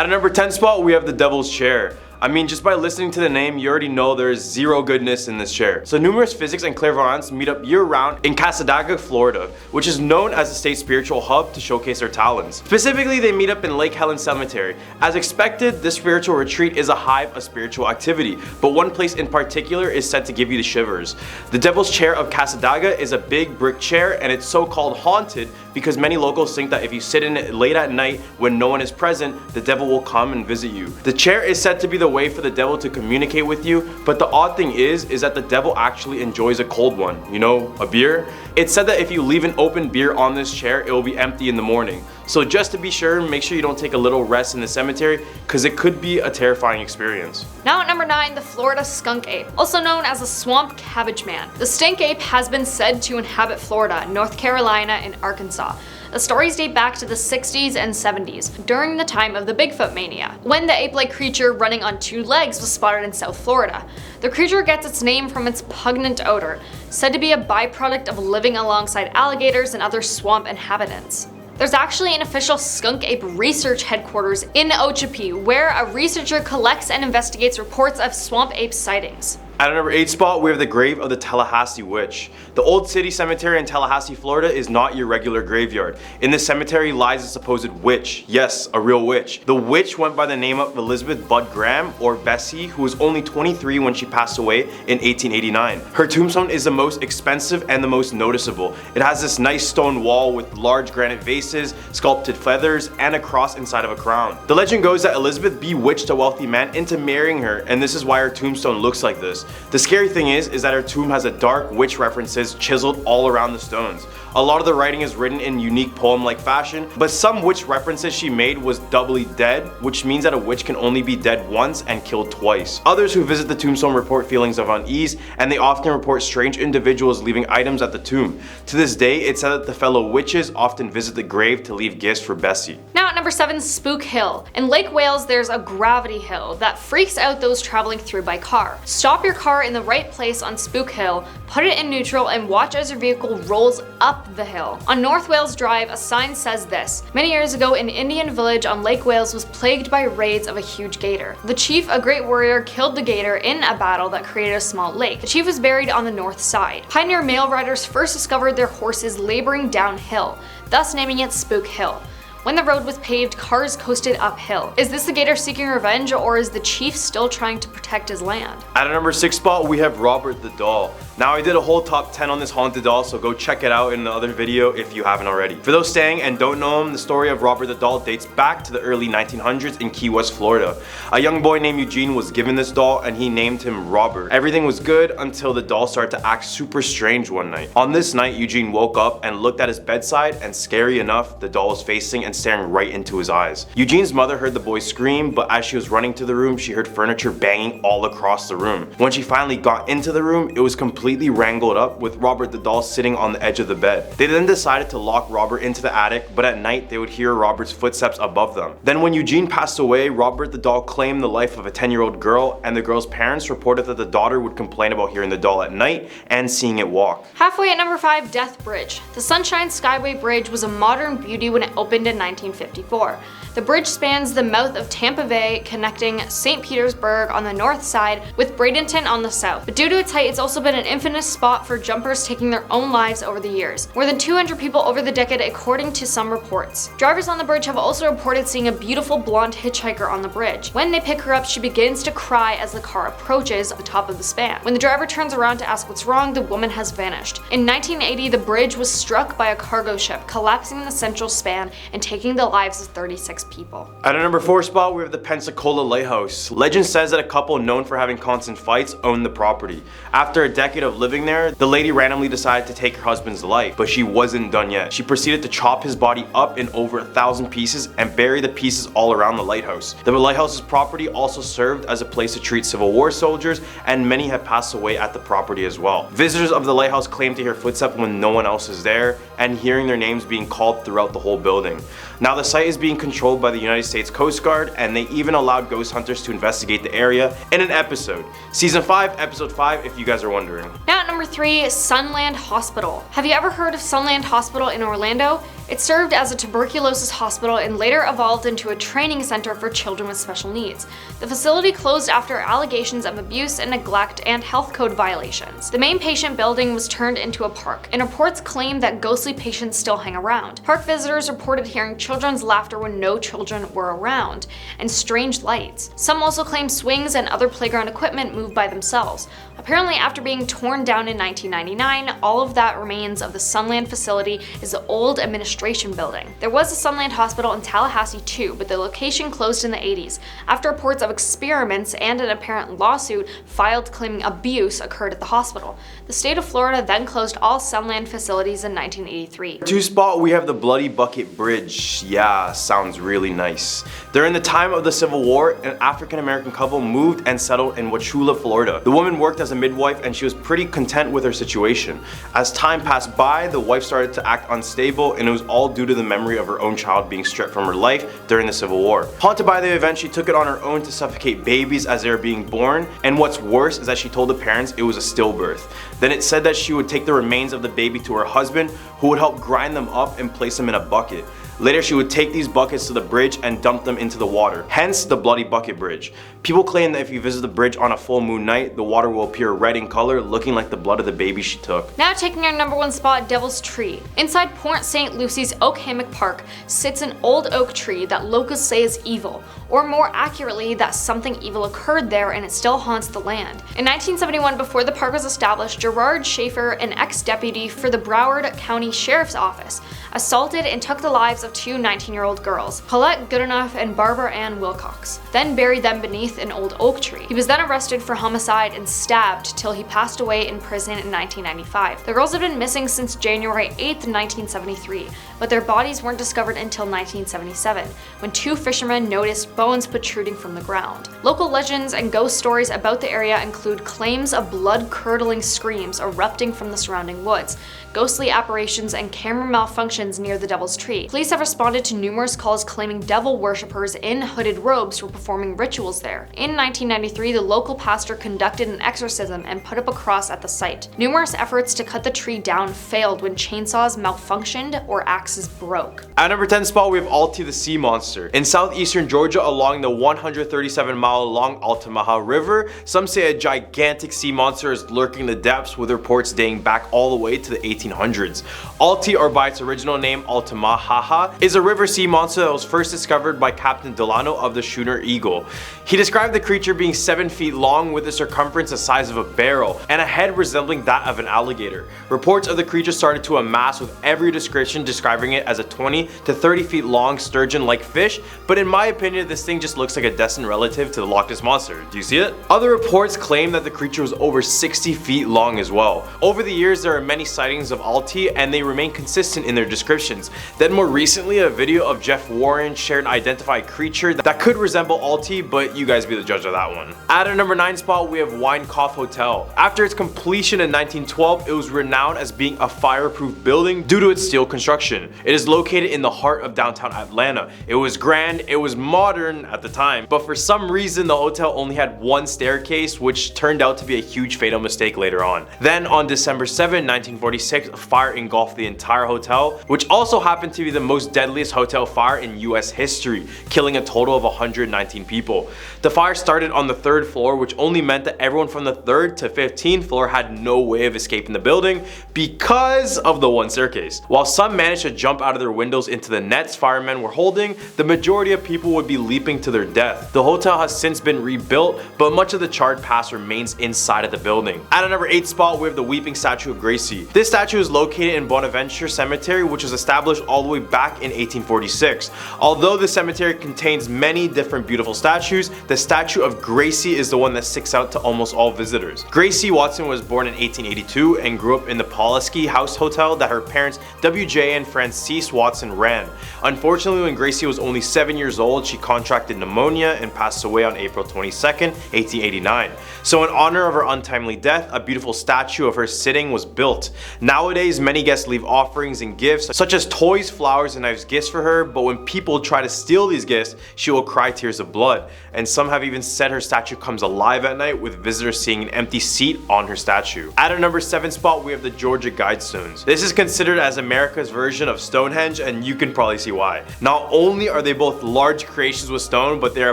At a number 10 spot, we have the Devil's Chair. I mean, just by listening to the name, you already know there is zero goodness in this chair. So numerous physics and clairvoyants meet up year-round in Cassadaga, Florida, which is known as the state's spiritual hub to showcase their talents. Specifically, they meet up in Lake Helen Cemetery. As expected, this spiritual retreat is a hive of spiritual activity, but one place in particular is said to give you the shivers. The Devil's Chair of Cassadaga is a big brick chair, and it's so-called haunted because many locals think that if you sit in it late at night when no one is present, the devil will come and visit you. The chair is said to be the way for the devil to communicate with you, but the odd thing is that the devil actually enjoys a cold one, you know, a beer. It's said that if you leave an open beer on this chair, it will be empty in the morning. So just to be sure, make sure you don't take a little rest in the cemetery because it could be a terrifying experience. Now at number 9, the Florida skunk ape, also known as the swamp cabbage man. The stink ape has been said to inhabit Florida, North Carolina, and Arkansas. The stories date back to the 60s and 70s, during the time of the Bigfoot mania, when the ape-like creature running on 2 legs was spotted in South Florida. The creature gets its name from its pungent odor, said to be a byproduct of living alongside alligators and other swamp inhabitants. There's actually an official skunk ape research headquarters in Okeechobee, where a researcher collects and investigates reports of swamp ape sightings. At a number 8 spot, we have the grave of the Tallahassee Witch. The Old City Cemetery in Tallahassee, Florida is not your regular graveyard. In this cemetery lies a supposed witch. Yes, a real witch. The witch went by the name of Elizabeth Budd Graham, or Bessie, who was only 23 when she passed away in 1889. Her tombstone is the most expensive and the most noticeable. It has this nice stone wall with large granite vases, sculpted feathers, and a cross inside of a crown. The legend goes that Elizabeth bewitched a wealthy man into marrying her, and this is why her tombstone looks like this. The scary thing is that her tomb has a dark witch references chiseled all around the stones. A lot of the writing is written in unique poem-like fashion, but some witch references she made was doubly dead, which means that a witch can only be dead once and killed twice. Others who visit the tombstone report feelings of unease, and they often report strange individuals leaving items at the tomb. To this day, it's said that the fellow witches often visit the grave to leave gifts for Bessie. Now at number 7, Spook Hill. In Lake Wales, there's a gravity hill that freaks out those traveling through by car. Stop your car in the right place on Spook Hill, put it in neutral, and watch as your vehicle rolls up the hill. On North Wales Drive, a sign says this: many years ago, an Indian village on Lake Wales was plagued by raids of a huge gator. The chief, a great warrior, killed the gator in a battle that created a small lake. The chief was buried on the north side. Pioneer mail riders first discovered their horses laboring downhill, thus naming it Spook Hill. When the road was paved, cars coasted uphill. Is this the gator seeking revenge, or is the chief still trying to protect his land? At a number 6 spot, we have Robert the Doll. Now, I did a whole top 10 on this haunted doll, so go check it out in the other video if you haven't already. For those staying and don't know him, the story of Robert the Doll dates back to the early 1900s in Key West, Florida. A young boy named Eugene was given this doll and he named him Robert. Everything was good until the doll started to act super strange one night. On this night, Eugene woke up and looked at his bedside, and scary enough, the doll was facing and staring right into his eyes. Eugene's mother heard the boy scream, but as she was running to the room, she heard furniture banging all across the room. When she finally got into the room, it was completely wrangled up with Robert the Doll sitting on the edge of the bed. They then decided to lock Robert into the attic, but at night they would hear Robert's footsteps above them. Then when Eugene passed away, Robert the Doll claimed the life of a 10-year-old girl, and the girl's parents reported that the daughter would complain about hearing the doll at night and seeing it walk. Halfway at number 5, Death Bridge. The Sunshine Skyway Bridge was a modern beauty when it opened in 1954. The bridge spans the mouth of Tampa Bay, connecting St. Petersburg on the north side with Bradenton on the south. But due to its height, it's also been an infamous spot for jumpers taking their own lives over the years. More than 200 people over the decade, according to some reports. Drivers on the bridge have also reported seeing a beautiful blonde hitchhiker on the bridge. When they pick her up, she begins to cry as the car approaches the top of the span. When the driver turns around to ask what's wrong, the woman has vanished. In 1980, the bridge was struck by a cargo ship, collapsing the central span and taking the lives of 36 people. At a number 4 spot, we have the Pensacola Lighthouse. Legend says that a couple known for having constant fights owned the property. After a decade of living there, the lady randomly decided to take her husband's life, but she wasn't done yet. She proceeded to chop his body up in over 1,000 pieces and bury the pieces all around the lighthouse. The lighthouse's property also served as a place to treat Civil War soldiers, and many have passed away at the property as well. Visitors of the lighthouse claim to hear footsteps when no one else is there, and hearing their names being called throughout the whole building. Now the site is being controlled by the United States Coast Guard, and they even allowed ghost hunters to investigate the area in an episode. Season 5, episode 5, if you guys are wondering. Now at number 3, Sunland Hospital. Have you ever heard of Sunland Hospital in Orlando? It served as a tuberculosis hospital and later evolved into a training center for children with special needs. The facility closed after allegations of abuse and neglect and health code violations. The main patient building was turned into a park, and reports claim that ghostly patients still hang around. Park visitors reported hearing children's laughter when no children were around, and strange lights. Some also claim swings and other playground equipment moved by themselves. Apparently, after being torn down in 1999, all of that remains of the Sunland facility is the old administration building. There was a Sunland hospital in Tallahassee too, but the location closed in the 80s after reports of experiments and an apparent lawsuit filed claiming abuse occurred at the hospital. The state of Florida then closed all Sunland facilities in 1983. Two spot, we have the Bloody Bucket Bridge. Yeah, sounds really nice. During the time of the Civil War, an African-American couple moved and settled in Wauchula, Florida. The woman worked as a midwife and she was pretty content with her situation. As time passed by, the wife started to act unstable, and it was all due to the memory of her own child being stripped from her life during the Civil War. Haunted by the event, she took it on her own to suffocate babies as they were being born, and what's worse is that she told the parents it was a stillbirth. Then it said that she would take the remains of the baby to her husband, who would help grind them up and place them in a bucket. Later, she would take these buckets to the bridge and dump them into the water, hence the Bloody Bucket Bridge. People claim that if you visit the bridge on a full moon night, the water will appear red in color, looking like the blood of the baby she took. Now taking our number one spot, Devil's Tree. Inside Port St. Lucie's Oak Hammock Park sits an old oak tree that locals say is evil, or more accurately, that something evil occurred there and it still haunts the land. In 1971, before the park was established, Gerard Schaefer, an ex-deputy for the Broward County Sheriff's Office, assaulted and took the lives of two 19-year-old girls, Paulette Goodenough and Barbara Ann Wilcox, then buried them beneath an old oak tree. He was then arrested for homicide and stabbed till he passed away in prison in 1995. The girls had been missing since January 8th, 1973, but their bodies weren't discovered until 1977, when two fishermen noticed bones protruding from the ground. Local legends and ghost stories about the area include claims of blood-curdling screams erupting from the surrounding woods, ghostly apparitions, and camera malfunctions near the Devil's Tree. Police have responded to numerous calls claiming devil worshippers in hooded robes were performing rituals there. In 1993, the local pastor conducted an exorcism and put up a cross at the site. Numerous efforts to cut the tree down failed when chainsaws malfunctioned or axes broke. At number 10 spot, we have Alti the Sea Monster. In southeastern Georgia along the 137-mile-long Altamaha River, some say a gigantic sea monster is lurking in the depths, with reports dating back all the way to the 1800s. Alti, or by its original name Altamaha, is a river sea monster that was first discovered by Captain Delano of the schooner Eagle. He described the creature being 7 feet long with a circumference the size of a barrel and a head resembling that of an alligator. Reports of the creature started to amass, with every description describing it as a 20 to 30 feet long sturgeon-like fish, but in my opinion this thing just looks like a distant relative to the Loch Ness Monster. Do you see it? Other reports claim that the creature was over 60 feet long as well. Over the years there are many sightings of Alti, and they remain consistent in their descriptions. Then more recently, a video of Jeff Warren shared an identified creature that could resemble Alti, but you guys be the judge of that one. At our number 9 spot, we have Winecoff Hotel. After its completion in 1912, it was renowned as being a fireproof building due to its steel construction. It is located in the heart of downtown Atlanta. It was grand, it was modern at the time, but for some reason the hotel only had one staircase, which turned out to be a huge fatal mistake later on. Then on December 7, 1946, a fire engulfed the entire hotel, which also happened to be the most deadliest hotel fire in US history, killing a total of 119 people. The fire started on the 3rd floor, which only meant that everyone from the 3rd to 15th floor had no way of escaping the building because of the one staircase. While some managed to jump out of their windows into the nets firemen were holding, the majority of people would be leaping to their death. The hotel has since been rebuilt, but much of the charred past remains inside of the building. At a number 8 spot, we have the Weeping Statue of Gracie. This statue is located in Bonaventure Cemetery, which was established all the way back in 1846. Although the cemetery contains many different beautiful statues, the statue of Gracie is the one that sticks out to almost all visitors. Gracie Watson was born in 1882 and grew up in the Pulaski House Hotel that her parents WJ and Frances Watson ran. Unfortunately, when Gracie was only 7 years old, she contracted pneumonia and passed away on April 22nd, 1889. So in honor of her untimely death, a beautiful statue of her sitting was built. Now Nowadays, many guests leave offerings and gifts such as toys, flowers, and knives gifts for her, but when people try to steal these gifts, she will cry tears of blood. And some have even said her statue comes alive at night, with visitors seeing an empty seat on her statue. At our number 7 spot, we have the Georgia Guidestones. This is considered as America's version of Stonehenge, and you can probably see why. Not only are they both large creations with stone, but they are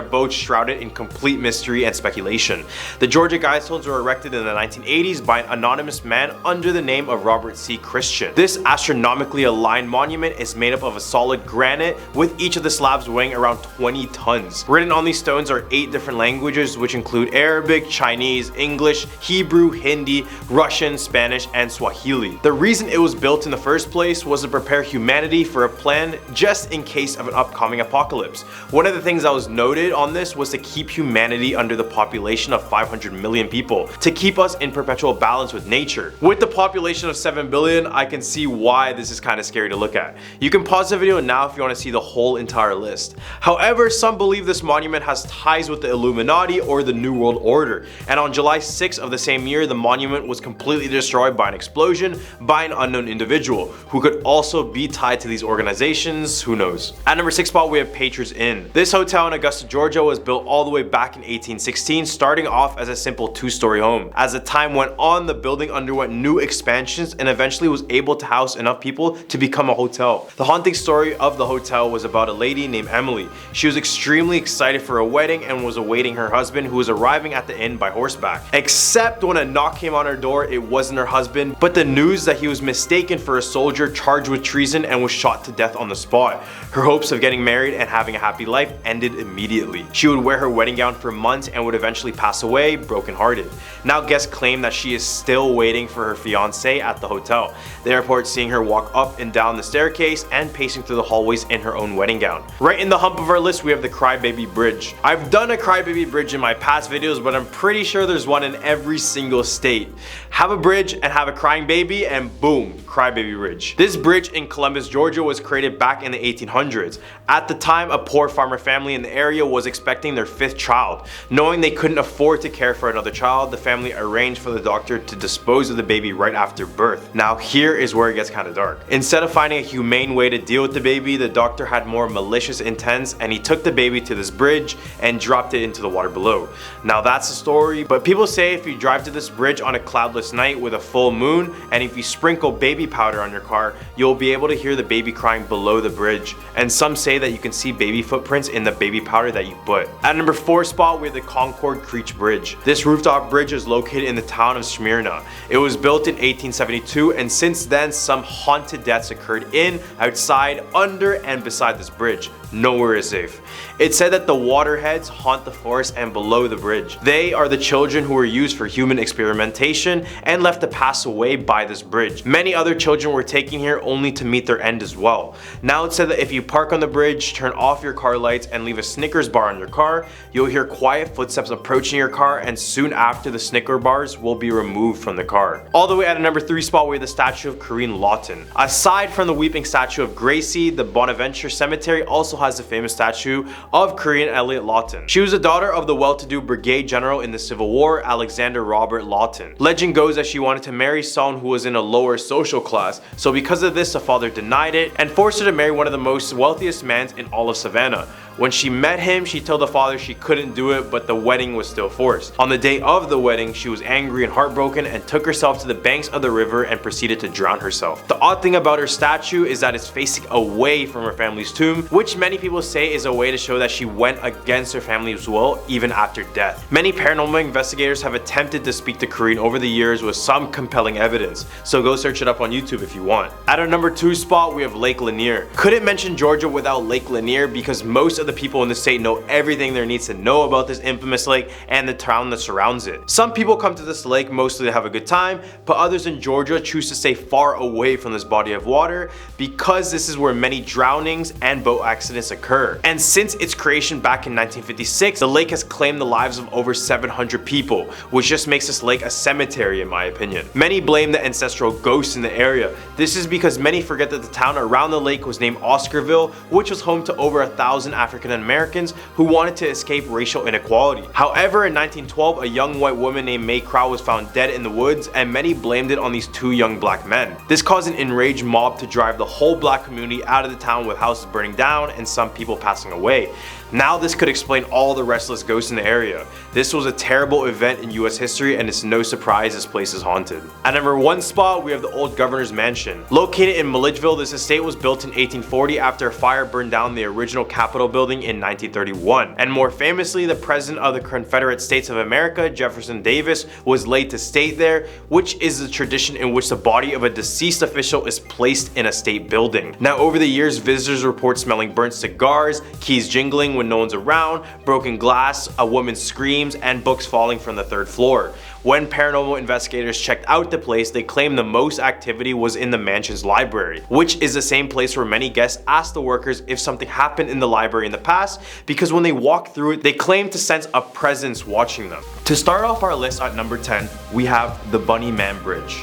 both shrouded in complete mystery and speculation. The Georgia Guidestones were erected in the 1980s by an anonymous man under the name of Robert C. Christian. This astronomically aligned monument is made up of a solid granite, with each of the slabs weighing around 20 tons. Written on these stones are 8 different languages, which include Arabic, Chinese, English, Hebrew, Hindi, Russian, Spanish, and Swahili. The reason it was built in the first place was to prepare humanity for a plan just in case of an upcoming apocalypse. One of the things that was noted on this was to keep humanity under the population of 500 million people, to keep us in perpetual balance with nature. With the population of 7 billion, I can see why this is kind of scary to look at. You can pause the video now if you want to see the whole entire list. However, some believe this monument has ties with the Illuminati or the New World Order, and on July 6th of the same year, the monument was completely destroyed by an explosion by an unknown individual, who could also be tied to these organizations, who knows. At number 6 spot, we have Patriots Inn. This hotel in Augusta, Georgia was built all the way back in 1816, starting off as a simple 2-story home. As the time went on, the building underwent new expansions and eventually was able to house enough people to become a hotel. The haunting story of the hotel was about a lady named Emily. She was extremely excited for a wedding and was awaiting her husband, who was arriving at the inn by horseback. Except when a knock came on her door, it wasn't her husband, but the news that he was mistaken for a soldier charged with treason and was shot to death on the spot. Her hopes of getting married and having a happy life ended immediately. She would wear her wedding gown for months and would eventually pass away brokenhearted. Now guests claim that she is still waiting for her fiancé at the hotel. They report seeing her walk up and down the staircase and pacing through the hallways in her own wedding gown. Right in the hump of our list, we have the Crybaby Bridge. I've done a Crybaby Bridge in my past videos, but I'm pretty sure there's one in every single state. Have a bridge and have a crying baby and boom, Crybaby Bridge. This bridge in Columbus, Georgia was created back in the 1800s. At the time, a poor farmer family in the area was expecting their 5th child. Knowing they couldn't afford to care for another child, the family arranged for the doctor to dispose of the baby right after birth. Now here is where it gets kind of dark. Instead of finding a humane way to deal with the baby, the doctor had more malicious intents, and he took the baby to this bridge and dropped it into the water below. Now that's the story, but people say if you drive to this bridge on a cloudless night with a full moon, and if you sprinkle baby powder on your car, you'll be able to hear the baby crying below the bridge. And some say that you can see baby footprints in the baby powder that you put. At number 4 spot, we have the Concord Creech Bridge. This rooftop bridge is located in the town of Smyrna. It was built in 1872, and since then some haunted deaths occurred in, outside, under, and beside this bridge. Nowhere is safe. It's said that the waterheads haunt the forest and below the bridge. They are the children who were used for human experimentation and left to pass away by this bridge. Many other children were taken here only to meet their end as well. Now it's said that if you park on the bridge, turn off your car lights, and leave a Snickers bar on your car, you'll hear quiet footsteps approaching your car, and soon after the Snicker bars will be removed from the car. All the way at a number 3 spot, we have the statue of Corinne Lawton. Aside from the weeping statue of Gracie, the Bonaventure Cemetery also has the famous statue of Corinne Elliott Lawton. She was the daughter of the well-to-do brigade general in the Civil War, Alexander Robert Lawton. Legend goes that she wanted to marry someone who was in a lower social class, so because of this, the father denied it and forced her to marry one of the most wealthiest men in all of Savannah. When she met him, she told the father she couldn't do it, but the wedding was still forced. On the day of the wedding, she was angry and heartbroken and took herself to the banks of the river and proceeded to drown herself. The odd thing about her statue is that it's facing away from her family's tomb, which many people say is a way to show that she went against her family's will even after death. Many paranormal investigators have attempted to speak to Corinne over the years with some compelling evidence, so go search it up on YouTube if you want. At our number 2 spot, we have Lake Lanier. Couldn't mention Georgia without Lake Lanier because most of the people in the state know everything there needs to know about this infamous lake and the town that surrounds it. Some people come to this lake mostly to have a good time, but others in Georgia choose to stay far away from this body of water because this is where many drownings and boat accidents occur. And since its creation back in 1956, the lake has claimed the lives of over 700 people, which just makes this lake a cemetery in my opinion. Many blame the ancestral ghosts in the area. This is because many forget that the town around the lake was named Oscarville, which was home to over 1,000 African African Americans who wanted to escape racial inequality. However, in 1912, a young white woman named Makayla was found dead in the woods, and many blamed it on these two young black men. This caused an enraged mob to drive the whole black community out of the town, with houses burning down and some people passing away. Now this could explain all the restless ghosts in the area. This was a terrible event in US history, and it's no surprise this place is haunted. At number 1 spot, we have the old governor's mansion. Located in Milledgeville, this estate was built in 1840 after a fire burned down the original Capitol building in 1931. And more famously, the President of the Confederate States of America, Jefferson Davis, was laid to state there, which is the tradition in which the body of a deceased official is placed in a state building. Now, over the years, visitors report smelling burnt cigars, keys jingling when no one's around, broken glass, a woman's screams, and books falling from the 3rd floor. When paranormal investigators checked out the place, they claimed the most activity was in the mansion's library, which is the same place where many guests asked the workers if something happened in the library in the past, because when they walked through it, they claimed to sense a presence watching them. To start off our list at number 10, we have the Bunny Man Bridge.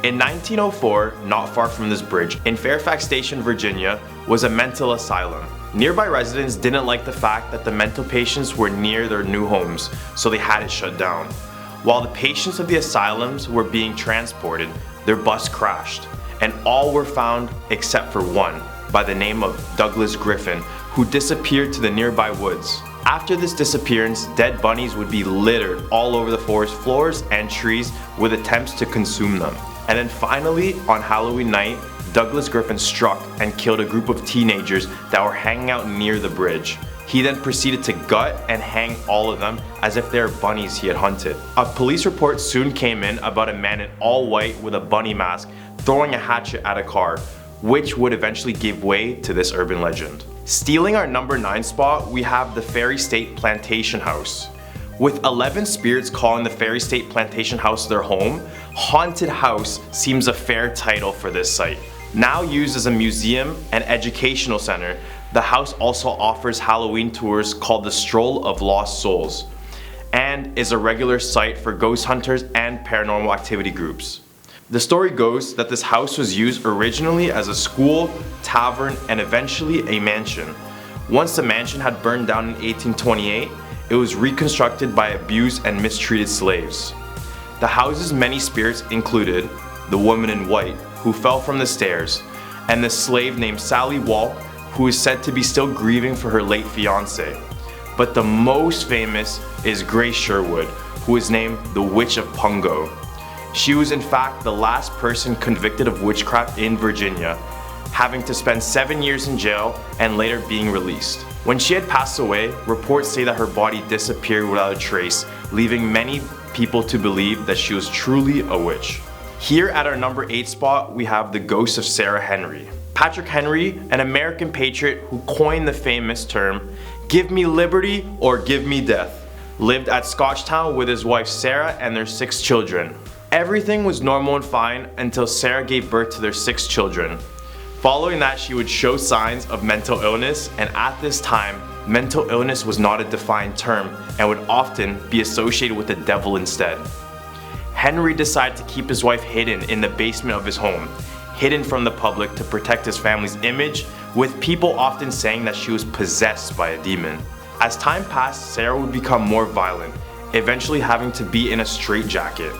In 1904, not far from this bridge, in Fairfax Station, Virginia, was a mental asylum. Nearby residents didn't like the fact that the mental patients were near their new homes, so they had it shut down. While the patients of the asylums were being transported, their bus crashed, and all were found except for one, by the name of Douglas Griffin, who disappeared to the nearby woods. After this disappearance, dead bunnies would be littered all over the forest floors and trees with attempts to consume them. And then finally, on Halloween night, Douglas Griffin struck and killed a group of teenagers that were hanging out near the bridge. He then proceeded to gut and hang all of them as if they were bunnies he had hunted. A police report soon came in about a man in all white with a bunny mask throwing a hatchet at a car, which would eventually give way to this urban legend. Stealing our number 9 spot, we have the Ferry State Plantation House. With 11 spirits calling the Ferry State Plantation House their home, Haunted House seems a fair title for this site. Now used as a museum and educational center, the house also offers Halloween tours called the Stroll of Lost Souls, and is a regular site for ghost hunters and paranormal activity groups. The story goes that this house was used originally as a school, tavern, and eventually a mansion. Once the mansion had burned down in 1828, it was reconstructed by abused and mistreated slaves. The house's many spirits included the woman in white, who fell from the stairs, and the slave named Sally Walk, who is said to be still grieving for her late fiance. But the most famous is Grace Sherwood, who is named the Witch of Pungo. She was in fact the last person convicted of witchcraft in Virginia, having to spend 7 years in jail and later being released. When she had passed away, reports say that her body disappeared without a trace, leaving many people to believe that she was truly a witch. Here at our number 8 spot, we have the ghost of Sarah Henry. Patrick Henry, an American patriot who coined the famous term, "Give me liberty or give me death," lived at Scotchtown with his wife Sarah and their 6 children. Everything was normal and fine until Sarah gave birth to their 6 children. Following that, she would show signs of mental illness, and at this time, mental illness was not a defined term and would often be associated with the devil instead. Henry decided to keep his wife hidden in the basement of his home, hidden from the public to protect his family's image, with people often saying that she was possessed by a demon. As time passed, Sarah would become more violent, eventually having to be in a straitjacket.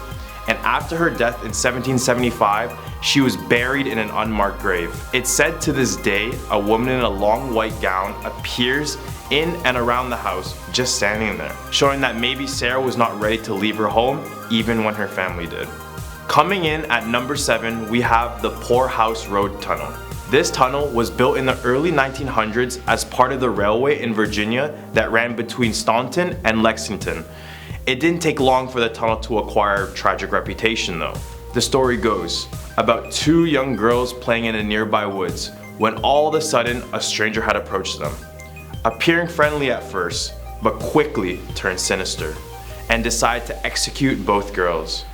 And after her death in 1775, she was buried in an unmarked grave. It's said to this day, a woman in a long white gown appears in and around the house, just standing there, showing that maybe Sarah was not ready to leave her home, even when her family did. Coming in at number 7, we have the Poorhouse Road Tunnel. This tunnel was built in the early 1900s as part of the railway in Virginia that ran between Staunton and Lexington. It didn't take long for the tunnel to acquire a tragic reputation though. The story goes about 2 young girls playing in a nearby woods when all of a sudden a stranger had approached them, appearing friendly at first, but quickly turned sinister and decided to execute both girls.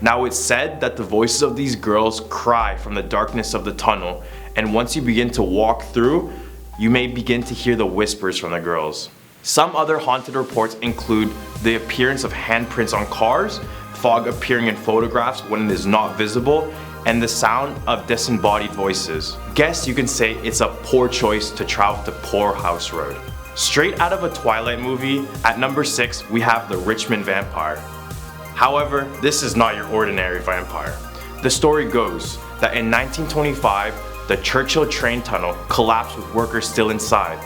Now it's said that the voices of these girls cry from the darkness of the tunnel, and once you begin to walk through, you may begin to hear the whispers from the girls. Some other haunted reports include the appearance of handprints on cars, fog appearing in photographs when it is not visible, and the sound of disembodied voices. Guess you can say it's a poor choice to travel to Poorhouse Road. Straight out of a Twilight movie, at number 6 we have the Richmond Vampire. However, this is not your ordinary vampire. The story goes that in 1925, the Churchill train tunnel collapsed with workers still inside.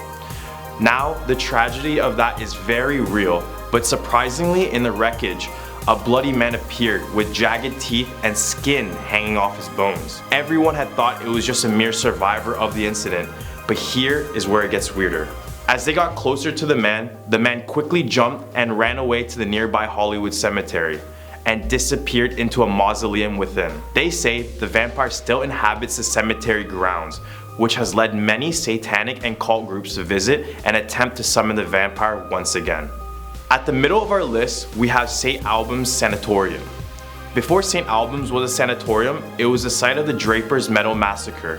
Now, the tragedy of that is very real, but surprisingly in the wreckage, a bloody man appeared with jagged teeth and skin hanging off his bones. Everyone had thought it was just a mere survivor of the incident, but here is where it gets weirder. As they got closer to the man quickly jumped and ran away to the nearby Hollywood cemetery and disappeared into a mausoleum within. They say the vampire still inhabits the cemetery grounds, which has led many satanic and cult groups to visit and attempt to summon the vampire once again. At the middle of our list, we have St. Albans Sanatorium. Before St. Albans was a sanatorium, it was the site of the Draper's Meadow Massacre.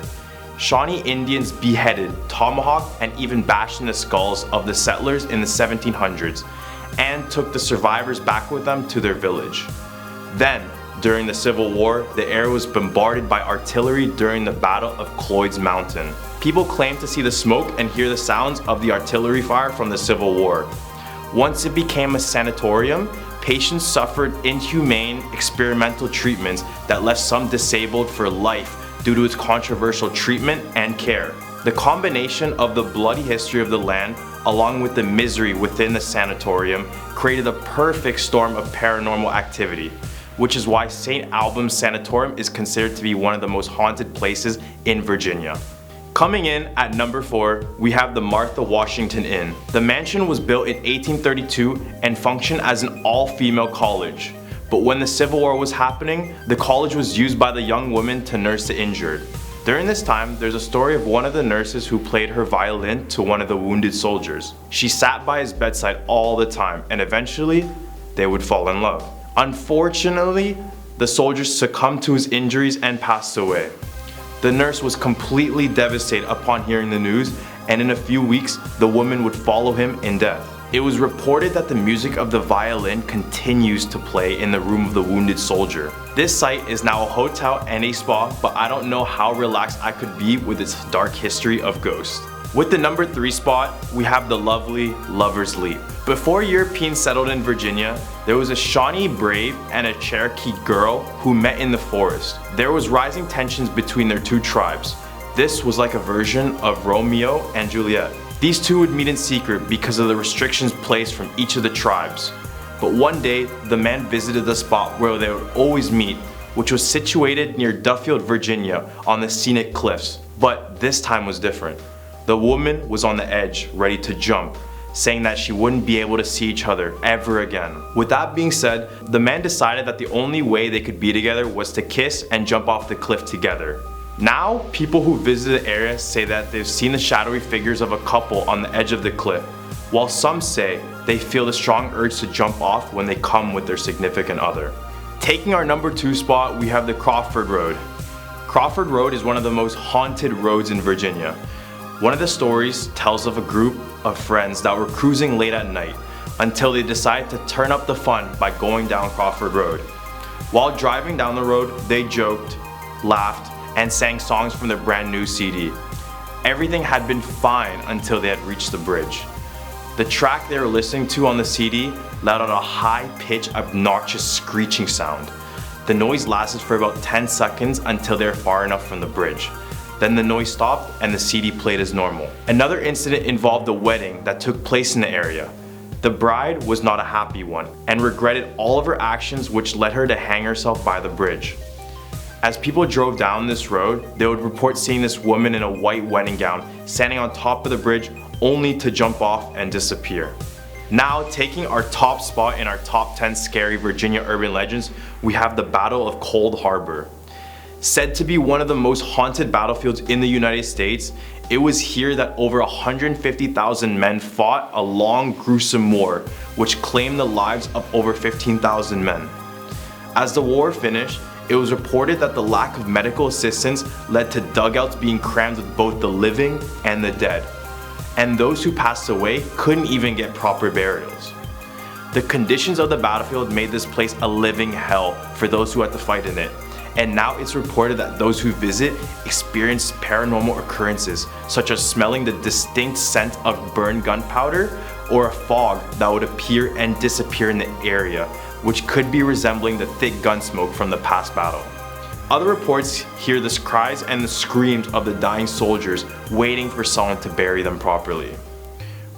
Shawnee Indians beheaded, tomahawked, and even bashed in the skulls of the settlers in the 1700s, and took the survivors back with them to their village. Then, during the Civil War, the area was bombarded by artillery during the Battle of Cloyd's Mountain. People claim to see the smoke and hear the sounds of the artillery fire from the Civil War. Once it became a sanatorium, patients suffered inhumane experimental treatments that left some disabled for life due to its controversial treatment and care. The combination of the bloody history of the land along with the misery within the sanatorium created a perfect storm of paranormal activity, which is why St. Albans Sanatorium is considered to be one of the most haunted places in Virginia. Coming in at number 4, we have the Martha Washington Inn. The mansion was built in 1832 and functioned as an all-female college. But when the Civil War was happening, the college was used by the young women to nurse the injured. During this time, there's a story of one of the nurses who played her violin to one of the wounded soldiers. She sat by his bedside all the time, and eventually, they would fall in love. Unfortunately, the soldier succumbed to his injuries and passed away. The nurse was completely devastated upon hearing the news, and in a few weeks, the woman would follow him in death. It was reported that the music of the violin continues to play in the room of the wounded soldier. This site is now a hotel and a spa, but I don't know how relaxed I could be with its dark history of ghosts. With the number 3 spot, we have the lovely Lover's Leap. Before Europeans settled in Virginia, there was a Shawnee brave and a Cherokee girl who met in the forest. There was rising tensions between their two tribes. This was like a version of Romeo and Juliet. These two would meet in secret because of the restrictions placed from each of the tribes. But one day, the man visited the spot where they would always meet, which was situated near Duffield, Virginia, on the scenic cliffs. But this time was different. The woman was on the edge, ready to jump, saying that she wouldn't be able to see each other ever again. With that being said, the man decided that the only way they could be together was to kiss and jump off the cliff together. Now, people who visit the area say that they've seen the shadowy figures of a couple on the edge of the cliff, while some say they feel the strong urge to jump off when they come with their significant other. Taking our number 2 spot, we have the Crawford Road. Crawford Road is one of the most haunted roads in Virginia. One of the stories tells of a group of friends that were cruising late at night until they decided to turn up the fun by going down Crawford Road. While driving down the road, they joked, laughed, and sang songs from their brand new CD. Everything had been fine until they had reached the bridge. The track they were listening to on the CD let out a high-pitched, obnoxious screeching sound. The noise lasted for about 10 seconds until they were far enough from the bridge. Then the noise stopped and the CD played as normal. Another incident involved a wedding that took place in the area. The bride was not a happy one and regretted all of her actions, which led her to hang herself by the bridge. As people drove down this road, they would report seeing this woman in a white wedding gown standing on top of the bridge only to jump off and disappear. Now, taking our top spot in our top 10 scary Virginia urban legends, we have the Battle of Cold Harbor. Said to be one of the most haunted battlefields in the United States, it was here that over 150,000 men fought a long, gruesome war, which claimed the lives of over 15,000 men. As the war finished, it was reported that the lack of medical assistance led to dugouts being crammed with both the living and the dead, and those who passed away couldn't even get proper burials. The conditions of the battlefield made this place a living hell for those who had to fight in it, and now it's reported that those who visit experience paranormal occurrences, such as smelling the distinct scent of burned gunpowder or a fog that would appear and disappear in the area, which could be resembling the thick gun smoke from the past battle. Other reports hear the cries and the screams of the dying soldiers waiting for someone to bury them properly.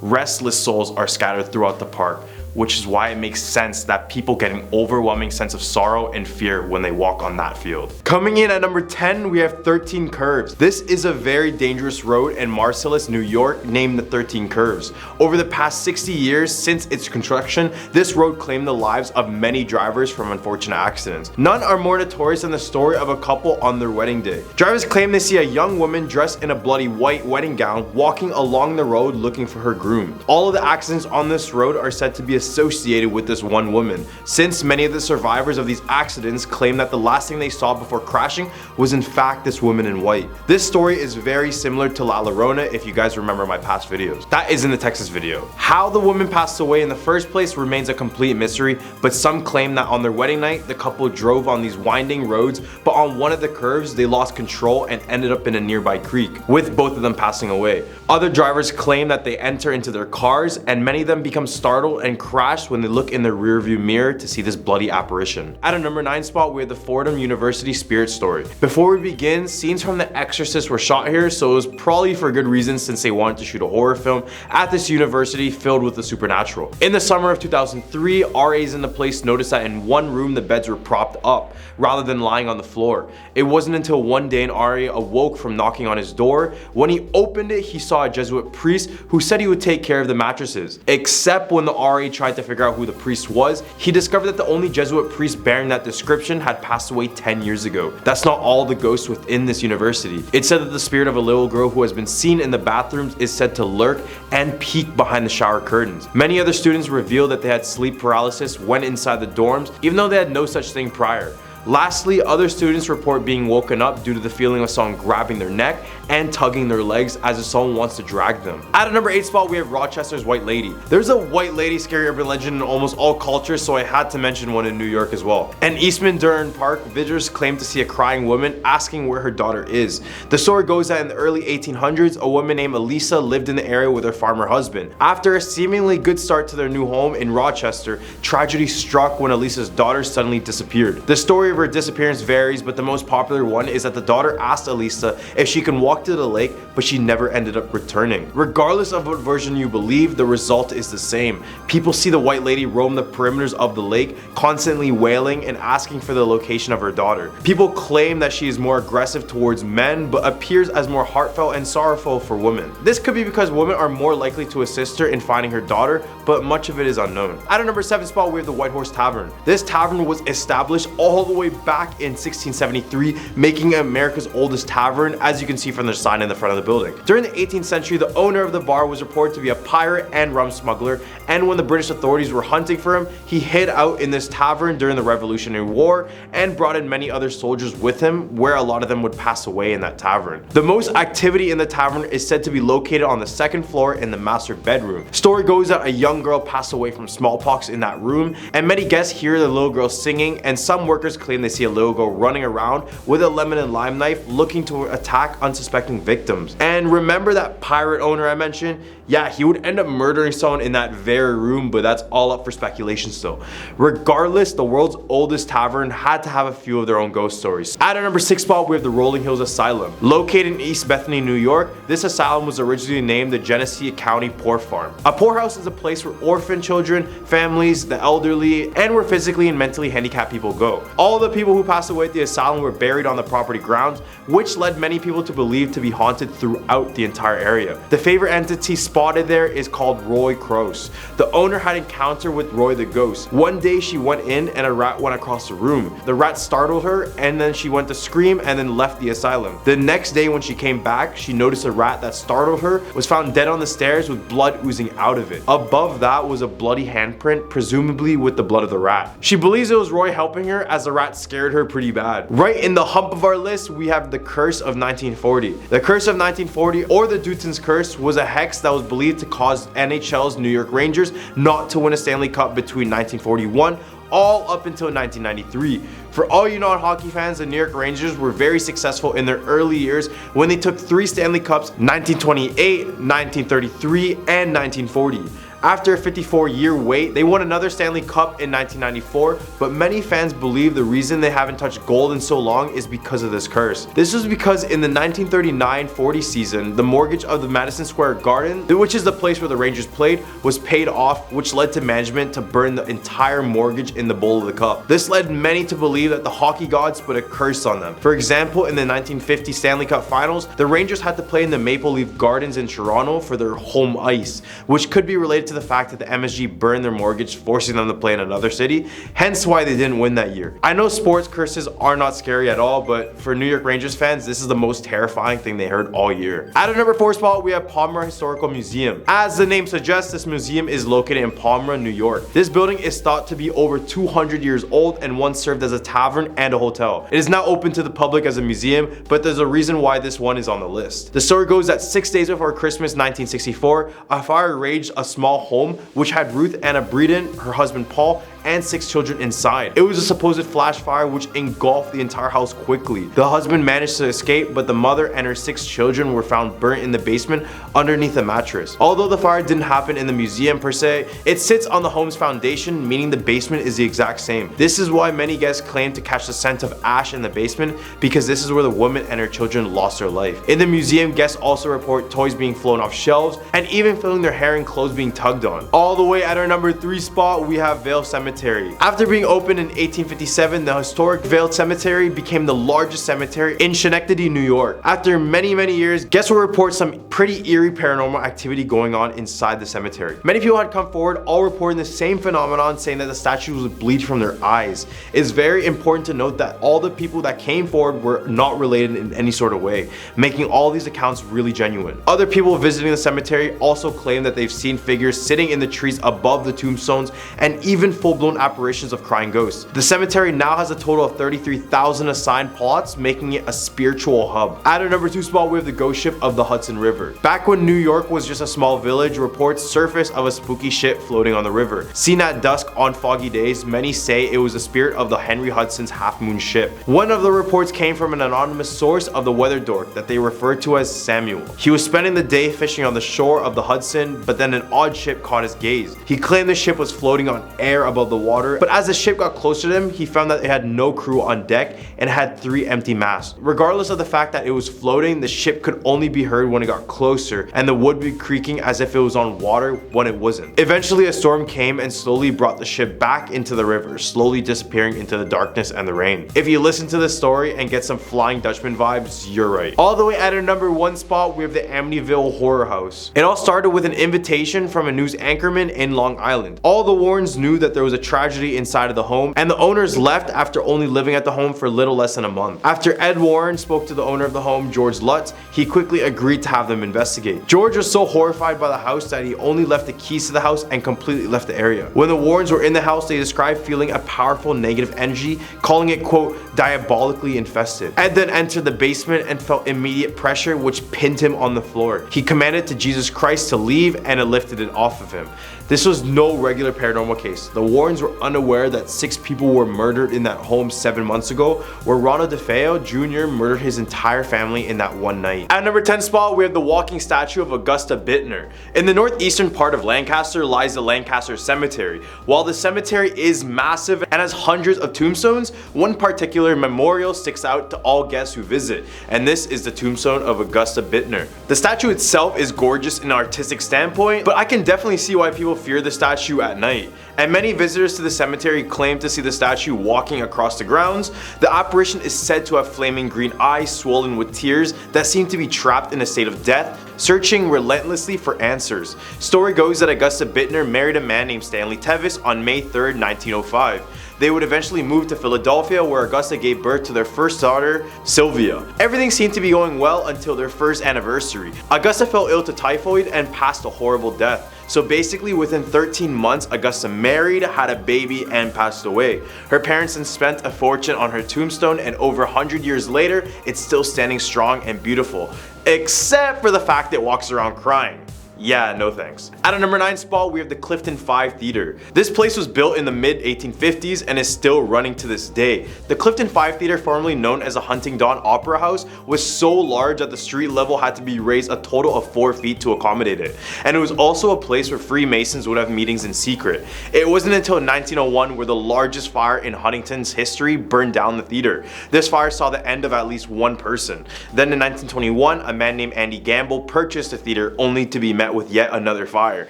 Restless souls are scattered throughout the park, which is why it makes sense that people get an overwhelming sense of sorrow and fear when they walk on that field. Coming in at number 10, we have 13 Curves. This is a very dangerous road in Marcellus, New York, named the 13 Curves. Over the past 60 years since its construction, this road claimed the lives of many drivers from unfortunate accidents. None are more notorious than the story of a couple on their wedding day. Drivers claim they see a young woman dressed in a bloody white wedding gown walking along the road looking for her groom. All of the accidents on this road are said to be associated with this one woman, since many of the survivors of these accidents claim that the last thing they saw before crashing was in fact this woman in white. This story is very similar to La Llorona if you guys remember my past videos. That is in the Texas video. How the woman passed away in the first place remains a complete mystery, but some claim that on their wedding night the couple drove on these winding roads, but on one of the curves they lost control and ended up in a nearby creek, with both of them passing away. Other drivers claim that they enter into their cars and many of them become startled and crash when they look in their rearview mirror to see this bloody apparition. At a number 9 spot, we have the Fordham University Spirit Story. Before we begin, scenes from The Exorcist were shot here, so it was probably for good reason since they wanted to shoot a horror film at this university filled with the supernatural. In the summer of 2003, RAs in the place noticed that in one room the beds were propped up rather than lying on the floor. It wasn't until one day an RA awoke from knocking on his door. When he opened it, he saw a Jesuit priest who said he would take care of the mattresses. Except when the RA tried to figure out who the priest was, he discovered that the only Jesuit priest bearing that description had passed away 10 years ago. That's not all the ghosts within this university. It's said that the spirit of a little girl who has been seen in the bathrooms is said to lurk and peek behind the shower curtains. Many other students revealed that they had sleep paralysis when inside the dorms, even though they had no such thing prior. Lastly, other students report being woken up due to the feeling of someone grabbing their neck and tugging their legs as if someone wants to drag them. At a number 8 spot, we have Rochester's White Lady. There's a white lady scary urban legend in almost all cultures, so I had to mention one in New York as well. In Eastman Durham Park, visitors claim to see a crying woman asking where her daughter is. The story goes that in the early 1800s, a woman named Elisa lived in the area with her farmer husband. After a seemingly good start to their new home in Rochester, tragedy struck when Elisa's daughter suddenly disappeared. The story of her disappearance varies, but the most popular one is that the daughter asked Elisa if she can walk to the lake, but she never ended up returning. Regardless of what version you believe, the result is the same. People see the white lady roam the perimeters of the lake, constantly wailing and asking for the location of her daughter. People claim that she is more aggressive towards men, but appears as more heartfelt and sorrowful for women. This could be because women are more likely to assist her in finding her daughter, but much of it is unknown. At a number 7 spot, we have the White Horse Tavern. This tavern was established all the way back in 1673, making it America's oldest tavern, as you can see from the sign in the front of the building. During the 18th century, the owner of the bar was reported to be a pirate and rum smuggler, and when the British authorities were hunting for him, he hid out in this tavern during the Revolutionary War and brought in many other soldiers with him, where a lot of them would pass away in that tavern. The most activity in the tavern is said to be located on the 2nd floor in the master bedroom. Story goes that a young girl passed away from smallpox in that room, and many guests hear the little girl singing, and some workers claim they see a little girl running around with a lemon and lime knife looking to attack unsuspecting victims. And remember that pirate owner I mentioned? Yeah, he would end up murdering someone in that very room, but that's all up for speculation still. Regardless, the world's oldest tavern had to have a few of their own ghost stories. At our number 6 spot, we have the Rolling Hills Asylum. Located in East Bethany, New York, this asylum was originally named the Genesee County Poor Farm. A poorhouse is a place where orphan children, families, the elderly, and where physically and mentally handicapped people go. All the people who passed away at the asylum were buried on the property grounds, which led many people to believe to be haunted throughout the entire area. The favorite entity spotted there is called Roy Croce. The owner had encounter with Roy the ghost. One day she went in and a rat went across the room. The rat startled her and then she went to scream and then left the asylum. The next day when she came back, she noticed a rat that startled her was found dead on the stairs with blood oozing out of it. Above that was a bloody handprint, presumably with the blood of the rat. She believes it was Roy helping her, as the rat rat scared her pretty bad. Right in the hump of our list, we have the curse of 1940. The curse of 1940, or the Duton's curse, was a hex that was believed to cause NHL's New York Rangers not to win a Stanley Cup between 1941 all up until 1993. For all you non-hockey fans, the New York Rangers were very successful in their early years when they took 3 Stanley Cups, 1928, 1933, and 1940. After a 54-year wait, they won another Stanley Cup in 1994, but many fans believe the reason they haven't touched gold in so long is because of this curse. This was because in the 1939-40 season, the mortgage of the Madison Square Garden, which is the place where the Rangers played, was paid off, which led to management to burn the entire mortgage in the bowl of the cup. This led many to believe that the hockey gods put a curse on them. For example, in the 1950 Stanley Cup Finals, the Rangers had to play in the Maple Leaf Gardens in Toronto for their home ice, which could be related to the fact that the MSG burned their mortgage, forcing them to play in another city, hence why they didn't win that year. I know sports curses are not scary at all, but for New York Rangers fans, this is the most terrifying thing they heard all year. At our number 4 spot, we have Palmyra Historical Museum. As the name suggests, this museum is located in Palmyra, New York. This building is thought to be over 200 years old and once served as a tavern and a hotel. It is now open to the public as a museum, but there's a reason why this one is on the list. The story goes that 6 days before Christmas 1964, a fire raged a small home which had Ruth Anna Breeden, her husband Paul, and 6 children inside. It was a supposed flash fire which engulfed the entire house quickly. The husband managed to escape, but the mother and her 6 children were found burnt in the basement underneath a mattress. Although the fire didn't happen in the museum per se, it sits on the home's foundation, meaning the basement is the exact same. This is why many guests claim to catch the scent of ash in the basement, because this is where the woman and her children lost their life. In the museum, guests also report toys being flown off shelves and even feeling their hair and clothes being tugged on. All the way at our number 3 spot, we have Vale Cemetery. After being opened in 1857, the historic Vale Cemetery became the largest cemetery in Schenectady, New York. After many years, guests will report some pretty eerie paranormal activity going on inside the cemetery. Many people had come forward, all reporting the same phenomenon, saying that the statues would bleed from their eyes. It's very important to note that all the people that came forward were not related in any sort of way, making all these accounts really genuine. Other people visiting the cemetery also claim that they've seen figures sitting in the trees above the tombstones and even full-blown apparitions of crying ghosts. The cemetery now has a total of 33,000 assigned plots, making it a spiritual hub. At our number 2 spot, we have the ghost ship of the Hudson River. Back when New York was just a small village, reports surfaced of a spooky ship floating on the river. Seen at dusk on foggy days, many say it was the spirit of the Henry Hudson's Half Moon ship. One of the reports came from an anonymous source of the weather dork that they referred to as Samuel. He was spending the day fishing on the shore of the Hudson, but then an odd ship caught his gaze. He claimed the ship was floating on air above the water, but as the ship got closer to him, he found that it had no crew on deck and had 3 empty masts. Regardless of the fact that it was floating, the ship could only be heard when it got closer, and the wood would be creaking as if it was on water when it wasn't. Eventually, a storm came and slowly brought the ship back into the river, slowly disappearing into the darkness and the rain. If you listen to this story and get some Flying Dutchman vibes, you're right. All the way at our number 1 spot, we have the Amityville Horror House. It all started with an invitation from a news anchorman in Long Island. All the Warrens knew that there was a tragedy inside of the home, and the owners left after only living at the home for little less than a month. After Ed Warren spoke to the owner of the home, George Lutz, he quickly agreed to have them investigate. George was so horrified by the house that he only left the keys to the house and completely left the area. When the Warrens were in the house, they described feeling a powerful negative energy, calling it, quote, diabolically infested. Ed then entered the basement and felt immediate pressure, which pinned him on the floor. He commanded to Jesus Christ to leave, and it lifted it off of him. This was no regular paranormal case. The Warrens were unaware that 6 people were murdered in that home 7 months ago, where Ronald DeFeo Jr. murdered his entire family in that one night. At number 10 spot, we have the walking statue of Augusta Bittner. In the northeastern part of Lancaster lies the Lancaster Cemetery. While the cemetery is massive and has hundreds of tombstones, one particular memorial sticks out to all guests who visit, and this is the tombstone of Augusta Bittner. The statue itself is gorgeous in an artistic standpoint, but I can definitely see why people fear the statue at night. And many visitors to the cemetery claim to see the statue walking across the grounds. The apparition is said to have flaming green eyes swollen with tears that seem to be trapped in a state of death, searching relentlessly for answers. Story goes that Augusta Bittner married a man named Stanley Tevis on May 3rd, 1905. They would eventually move to Philadelphia, where Augusta gave birth to their first daughter, Sylvia. Everything seemed to be going well until their first anniversary. Augusta fell ill to typhoid and passed a horrible death. So basically within 13 months, Augusta married, had a baby, and passed away. Her parents then spent a fortune on her tombstone, and over 100 years later, it's still standing strong and beautiful. Except for the fact it walks around crying. Yeah, no thanks. At a number 9 spot, we have the Clifton 5 Theater. This place was built in the mid 1850s and is still running to this day. The Clifton 5 Theater, formerly known as a Hunting Dawn Opera House, was so large that the street level had to be raised a total of 4 feet to accommodate it. And it was also a place where Freemasons would have meetings in secret. It wasn't until 1901 where the largest fire in Huntington's history burned down the theater. This fire saw the end of at least one person. Then in 1921, a man named Andy Gamble purchased the theater only to be met with yet another fire.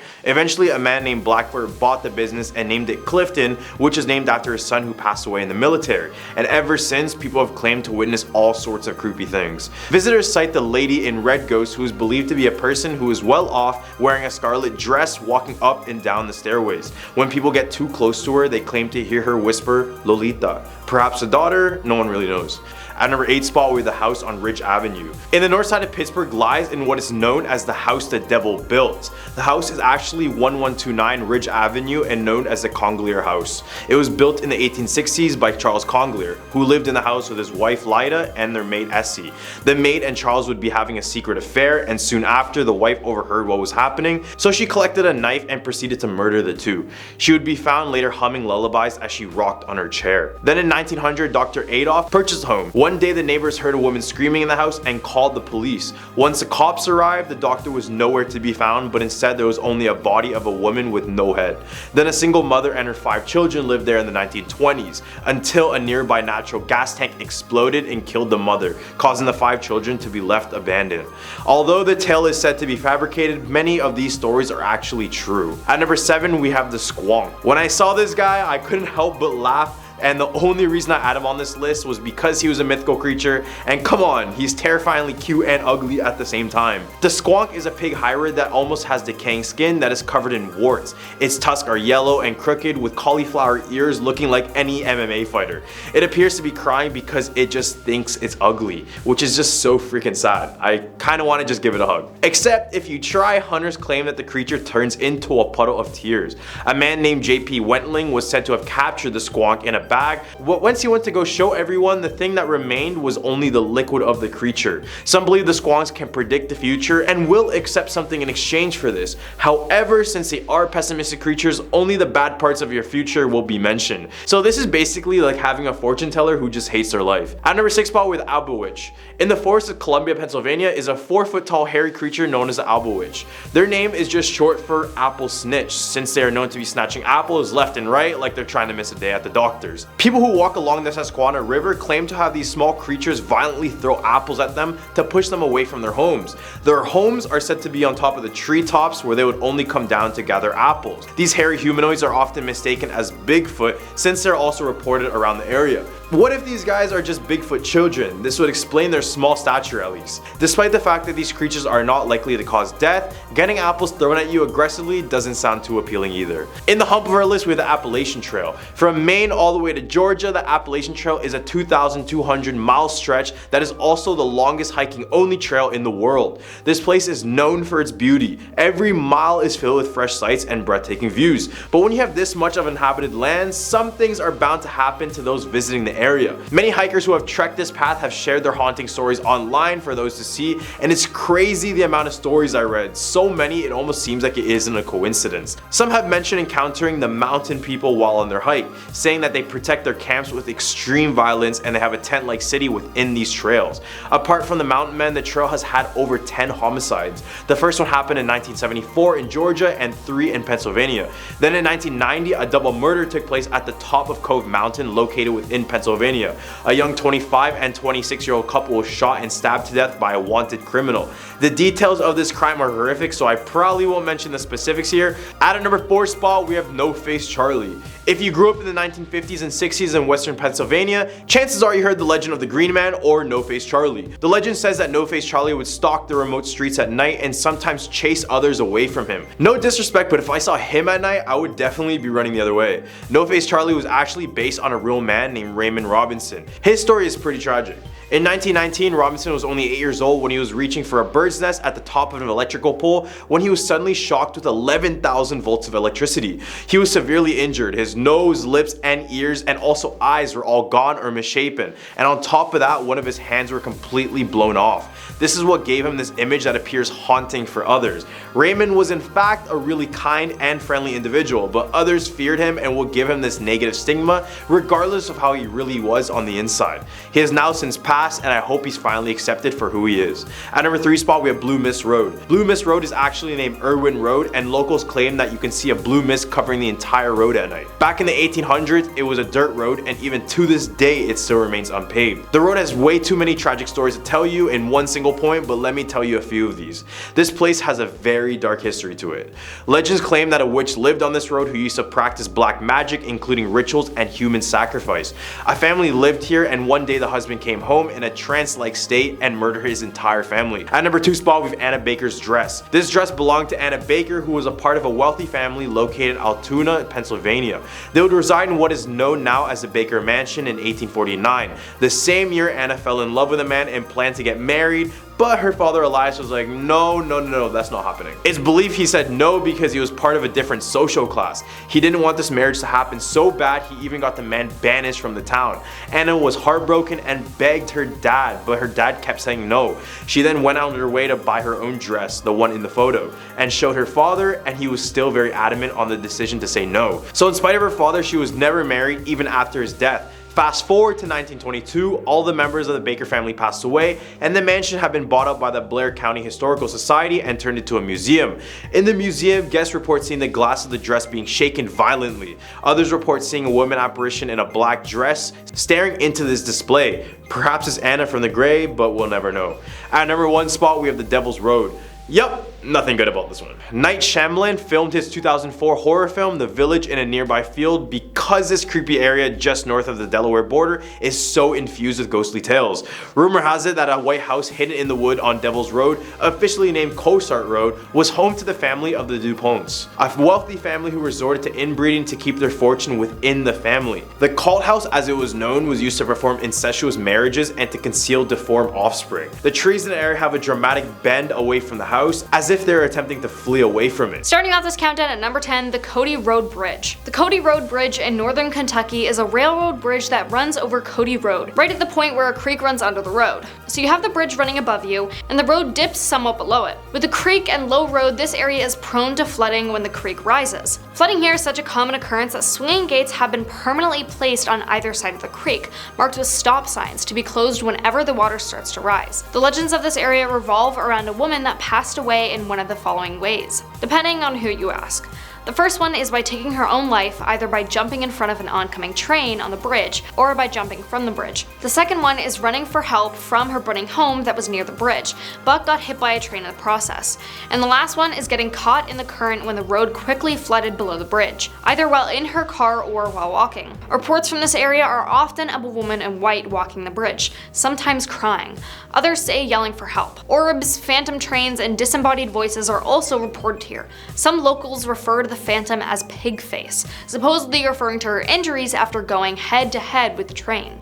Eventually, a man named Blackford bought the business and named it Clifton, which is named after his son who passed away in the military. And ever since, people have claimed to witness all sorts of creepy things. Visitors cite the lady in red ghost, who is believed to be a person who is well off, wearing a scarlet dress, walking up and down the stairways. When people get too close to her, they claim to hear her whisper, Lolita. Perhaps a daughter? No one really knows. At number 8 spot, we have the house on Ridge Avenue. In the north side of Pittsburgh lies in what is known as the house the devil built. The house is actually 1129 Ridge Avenue and known as the Conglier House. It was built in the 1860s by Charles Conglier, who lived in the house with his wife Lida and their maid Essie. The maid and Charles would be having a secret affair, and soon after, the wife overheard what was happening, so she collected a knife and proceeded to murder the two. She would be found later humming lullabies as she rocked on her chair. Then in 1900, Dr. Adolph purchased the home. One day the neighbors heard a woman screaming in the house and called the police. Once the cops arrived, the doctor was nowhere to be found, but instead there was only a body of a woman with no head. Then a single mother and her 5 children lived there in the 1920s, until a nearby natural gas tank exploded and killed the mother, causing the 5 children to be left abandoned. Although the tale is said to be fabricated, many of these stories are actually true. At number 7, we have the Squonk. When I saw this guy, I couldn't help but laugh. And the only reason I added him on this list was because he was a mythical creature, and come on, he's terrifyingly cute and ugly at the same time. The Squonk is a pig hybrid that almost has decaying skin that is covered in warts. Its tusks are yellow and crooked with cauliflower ears, looking like any MMA fighter. It appears to be crying because it just thinks it's ugly, which is just so freaking sad. I kinda wanna just give it a hug. Except if you try, hunters claim that the creature turns into a puddle of tears. A man named J.P. Wentling was said to have captured the Squonk in a bag. Once he went to go show everyone, the thing that remained was only the liquid of the creature. Some believe the Squonks can predict the future and will accept something in exchange for this. However, since they are pessimistic creatures, only the bad parts of your future will be mentioned. So this is basically like having a fortune teller who just hates their life. At number 6 spot, with Alba Witch. In the forest of Columbia, Pennsylvania is a 4-foot tall hairy creature known as the Alba Witch. Their name is just short for apple snitch, since they are known to be snatching apples left and right like they're trying to miss a day at the doctor's. People who walk along the Susquehanna River claim to have these small creatures violently throw apples at them to push them away from their homes. Their homes are said to be on top of the treetops where they would only come down to gather apples. These hairy humanoids are often mistaken as Bigfoot since they're also reported around the area. What if these guys are just Bigfoot children? This would explain their small stature at least. Despite the fact that these creatures are not likely to cause death, getting apples thrown at you aggressively doesn't sound too appealing either. In the hump of our list, we have the Appalachian Trail. From Maine all the way to Georgia, the Appalachian Trail is a 2,200-mile stretch that is also the longest hiking only trail in the world. This place is known for its beauty. Every mile is filled with fresh sights and breathtaking views. But when you have this much of inhabited land, some things are bound to happen to those visiting the area. Many hikers who have trekked this path have shared their haunting stories online for those to see, and it's crazy the amount of stories I read. So many it almost seems like it isn't a coincidence. Some have mentioned encountering the mountain people while on their hike, saying that they protect their camps with extreme violence and they have a tent-like city within these trails. Apart from the mountain men, the trail has had over 10 homicides. The first one happened in 1974 in Georgia and 3 in Pennsylvania. Then in 1990, a double murder took place at the top of Cove Mountain located within Pennsylvania. A young 25 and 26-year-old couple was shot and stabbed to death by a wanted criminal. The details of this crime are horrific, so I probably won't mention the specifics here. At a number 4 spot, we have No Face Charlie. If you grew up in the 1950s and 60s in western Pennsylvania, chances are you heard the legend of the Green Man or No Face Charlie. The legend says that No Face Charlie would stalk the remote streets at night and sometimes chase others away from him. No disrespect, but if I saw him at night, I would definitely be running the other way. No Face Charlie was actually based on a real man named Raymond Robinson. His story is pretty tragic. In 1919, Robinson was only 8 years old when he was reaching for a bird's nest at the top of an electrical pole when he was suddenly shocked with 11,000 volts of electricity. He was severely injured. His nose, lips, and ears, and also eyes were all gone or misshapen. And on top of that, one of his hands were completely blown off. This is what gave him this image that appears haunting for others. Raymond was in fact a really kind and friendly individual, but others feared him and would give him this negative stigma regardless of how he really was on the inside. He has now since passed, and I hope he's finally accepted for who he is. At number 3 spot, we have Blue Mist Road. Blue Mist Road is actually named Irwin Road, and locals claim that you can see a blue mist covering the entire road at night. Back in the 1800s, it was a dirt road, and even to this day, it still remains unpaved. The road has way too many tragic stories to tell you in one single point, but let me tell you a few of these. This place has a very dark history to it. Legends claim that a witch lived on this road who used to practice black magic, including rituals and human sacrifice. A family lived here, and one day the husband came home in a trance-like state and murdered his entire family. At number 2 spot, we have Anna Baker's dress. This dress belonged to Anna Baker, who was a part of a wealthy family located in Altoona, Pennsylvania. They would reside in what is known now as the Baker Mansion in 1849. The same year, Anna fell in love with a man and planned to get married, but her father Elias was like, no, that's not happening. It's believed he said no because he was part of a different social class. He didn't want this marriage to happen so bad he even got the man banished from the town. Anna was heartbroken and begged her dad, but her dad kept saying no. She then went out on her way to buy her own dress, the one in the photo, and showed her father, and he was still very adamant on the decision to say no. So in spite of her father, she was never married even after his death. Fast forward to 1922, all the members of the Baker family passed away, and the mansion had been bought up by the Blair County Historical Society and turned into a museum. In the museum, guests report seeing the glass of the dress being shaken violently. Others report seeing a woman apparition in a black dress staring into this display. Perhaps it's Anna from the grave, but we'll never know. At number 1 spot, we have the Devil's Road. Yup, nothing good about this one. Night Shyamalan filmed his 2004 horror film The Village in a nearby field because this creepy area just north of the Delaware border is so infused with ghostly tales. Rumor has it that a white house hidden in the wood on Devil's Road, officially named Cosart Road, was home to the family of the DuPonts, a wealthy family who resorted to inbreeding to keep their fortune within the family. The cult house, as it was known, was used to perform incestuous marriages and to conceal deformed offspring. The trees in the area have a dramatic bend away from the house, as if they're attempting to flee away from it. Starting off this countdown at number 10, the Cody Road Bridge. The Cody Road Bridge in northern Kentucky is a railroad bridge that runs over Cody Road, right at the point where a creek runs under the road. So you have the bridge running above you, and the road dips somewhat below it. With the creek and low road, this area is prone to flooding when the creek rises. Flooding here is such a common occurrence that swinging gates have been permanently placed on either side of the creek, marked with stop signs to be closed whenever the water starts to rise. The legends of this area revolve around a woman that passed away in one of the following ways, depending on who you ask. The first one is by taking her own life, either by jumping in front of an oncoming train on the bridge or by jumping from the bridge. The second one is running for help from her burning home that was near the bridge, but got hit by a train in the process. And the last one is getting caught in the current when the road quickly flooded below the bridge, either while in her car or while walking. Reports from this area are often of a woman in white walking the bridge, sometimes crying. Others say yelling for help. Orbs, phantom trains, and disembodied voices are also reported here. Some locals refer to the Phantom as Pigface, supposedly referring to her injuries after going head to head with the train.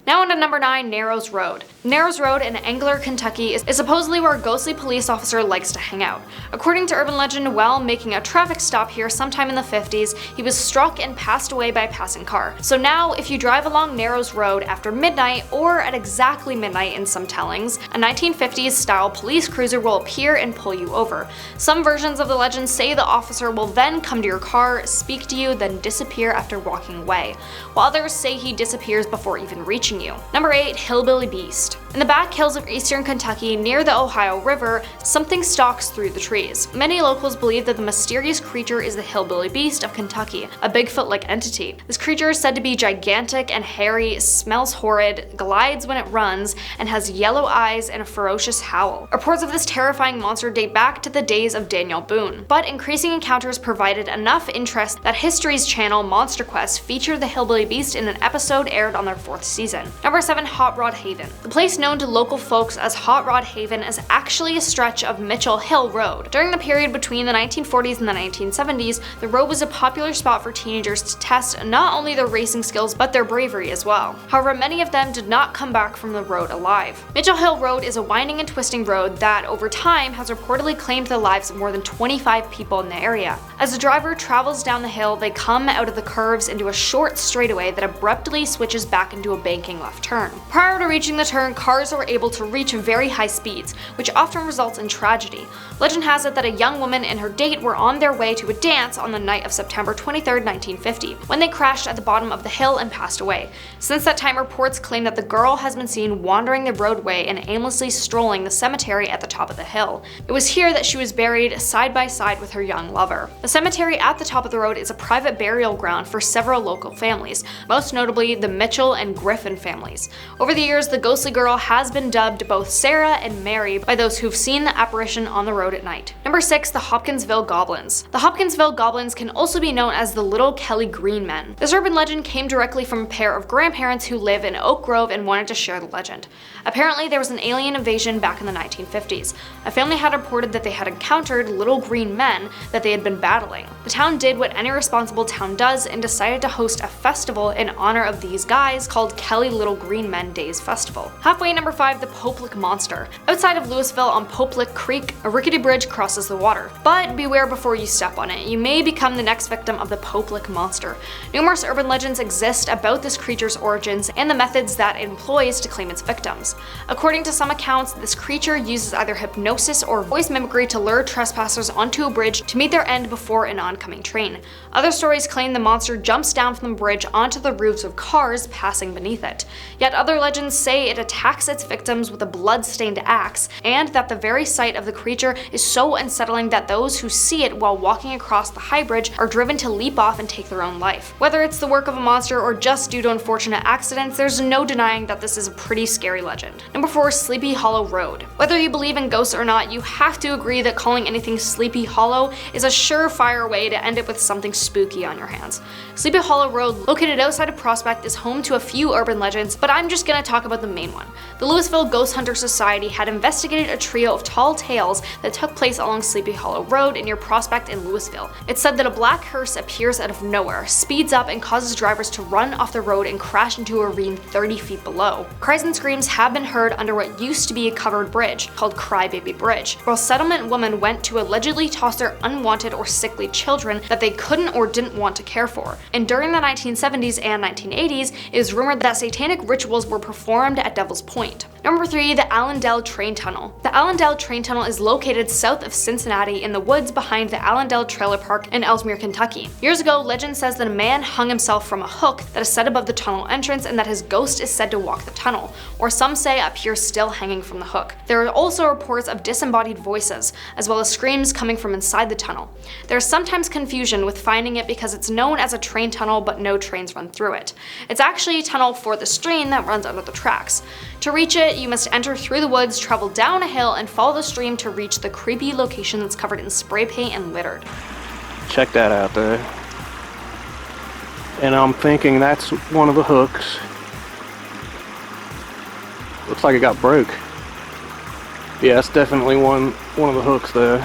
Now on to number 9, Narrows Road. Narrows Road in Angler, Kentucky is supposedly where a ghostly police officer likes to hang out. According to urban legend, while making a traffic stop here sometime in the 50s, he was struck and passed away by a passing car. So now, if you drive along Narrows Road after midnight, or at exactly midnight in some tellings, a 1950s style police cruiser will appear and pull you over. Some versions of the legend say the officer will then come to your car, speak to you, then disappear after walking away, while others say he disappears before even reaching you. Number 8, Hillbilly Beast. In the back hills of eastern Kentucky, near the Ohio River, something stalks through the trees. Many locals believe that the mysterious creature is the Hillbilly Beast of Kentucky, a Bigfoot-like entity. This creature is said to be gigantic and hairy, smells horrid, glides when it runs, and has yellow eyes and a ferocious howl. Reports of this terrifying monster date back to the days of Daniel Boone, but increasing encounters provided enough interest that History's channel Monster Quest featured the Hillbilly Beast in an episode aired on their 4th season. Number 7, Hot Rod Haven. The place known to local folks as Hot Rod Haven is actually a stretch of Mitchell Hill Road. During the period between the 1940s and the 1970s, the road was a popular spot for teenagers to test not only their racing skills but their bravery as well. However, many of them did not come back from the road alive. Mitchell Hill Road is a winding and twisting road that, over time, has reportedly claimed the lives of more than 25 people in the area. As the driver travels down the hill, they come out of the curves into a short straightaway that abruptly switches back into a banking left turn. Prior to reaching the turn, cars are able to reach very high speeds, which often results in tragedy. Legend has it that a young woman and her date were on their way to a dance on the night of September 23, 1950, when they crashed at the bottom of the hill and passed away. Since that time, reports claim that the girl has been seen wandering the roadway and aimlessly strolling the cemetery at the top of the hill. It was here that she was buried side by side with her young lover. The cemetery at the top of the road is a private burial ground for several local families, most notably the Mitchell and Griffin families. Over the years, the ghostly girl has been dubbed both Sarah and Mary by those who've seen the apparition on the road at night. Number 6. The Hopkinsville Goblins. The Hopkinsville Goblins can also be known as the Little Kelly Green Men. This urban legend came directly from a pair of grandparents who live in Oak Grove and wanted to share the legend. Apparently, there was an alien invasion back in the 1950s. A family had reported that they had encountered little green men that they had been battling. The town did what any responsible town does and decided to host a festival in honor of these guys called Kelly Little Green Men Days Festival. Halfway, number 5, the Poplick Monster. Outside of Louisville on Poplick Creek, a rickety bridge crosses the water. But beware before you step on it. You may become the next victim of the Poplick Monster. Numerous urban legends exist about this creature's origins and the methods that it employs to claim its victims. According to some accounts, this creature uses either hypnosis or voice mimicry to lure trespassers onto a bridge to meet their end before an oncoming train. Other stories claim the monster jumps down from the bridge onto the roofs of cars passing beneath it. Yet other legends say it attacks its victims with a blood-stained axe, and that the very sight of the creature is so unsettling that those who see it while walking across the high bridge are driven to leap off and take their own life. Whether it's the work of a monster or just due to unfortunate accidents, there's no denying that this is a pretty scary legend. Number 4. Sleepy Hollow Road. Whether you believe in ghosts or not, you have to agree that calling anything Sleepy Hollow is a surefire way to end it with something spooky on your hands. Sleepy Hollow Road, located outside of Prospect, is home to a few urban legends, but I'm just gonna talk about the main one. The Louisville Ghost Hunter Society had investigated a trio of tall tales that took place along Sleepy Hollow Road near Prospect in Louisville. It's said that a black hearse appears out of nowhere, speeds up, and causes drivers to run off the road and crash into a ravine 30 feet below. Cries and screams have been heard under what used to be a covered bridge, called Crybaby Bridge, while settlement women went to allegedly toss their unwanted or sickly children that they couldn't or didn't want to care for. And during the 1970s and 1980s, it is rumored that satanic rituals were performed at Devil's Point. Number 3. The Allendale Train Tunnel. The Allendale Train Tunnel is located south of Cincinnati in the woods behind the Allendale Trailer Park in Ellesmere, Kentucky. Years ago, legend says that a man hung himself from a hook that is set above the tunnel entrance and that his ghost is said to walk the tunnel, or some say appears still hanging from the hook. There are also reports of disembodied voices, as well as screams coming from inside the tunnel. There is sometimes confusion with finding it because it's known as a train tunnel but no trains run through it. It's actually a tunnel for the stream that runs under the tracks. To reach it, you must enter through the woods, travel down a hill, and follow the stream to reach the creepy location that's covered in spray paint and littered. Check that out there. And I'm thinking that's one of the hooks. Looks like it got broke. Yeah, it's definitely one of the hooks there.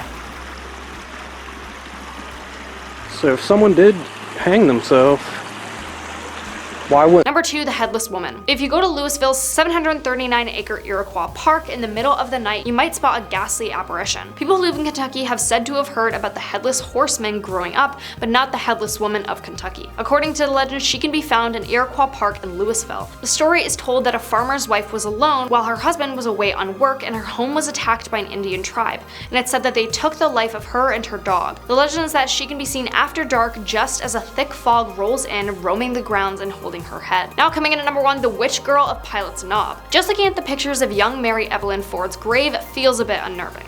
So if someone did hang themselves, why would? Number 2. The Headless Woman. If you go to Louisville's 739-acre Iroquois Park in the middle of the night, you might spot a ghastly apparition. People who live in Kentucky have said to have heard about the Headless Horseman growing up, but not the Headless Woman of Kentucky. According to the legend, she can be found in Iroquois Park in Louisville. The story is told that a farmer's wife was alone while her husband was away on work and her home was attacked by an Indian tribe, and it's said that they took the life of her and her dog. The legend is that she can be seen after dark just as a thick fog rolls in, roaming the grounds and holding her head. Now coming in at number 1, the Witch Girl of Pilot's Knob. Just looking at the pictures of young Mary Evelyn Ford's grave feels a bit unnerving.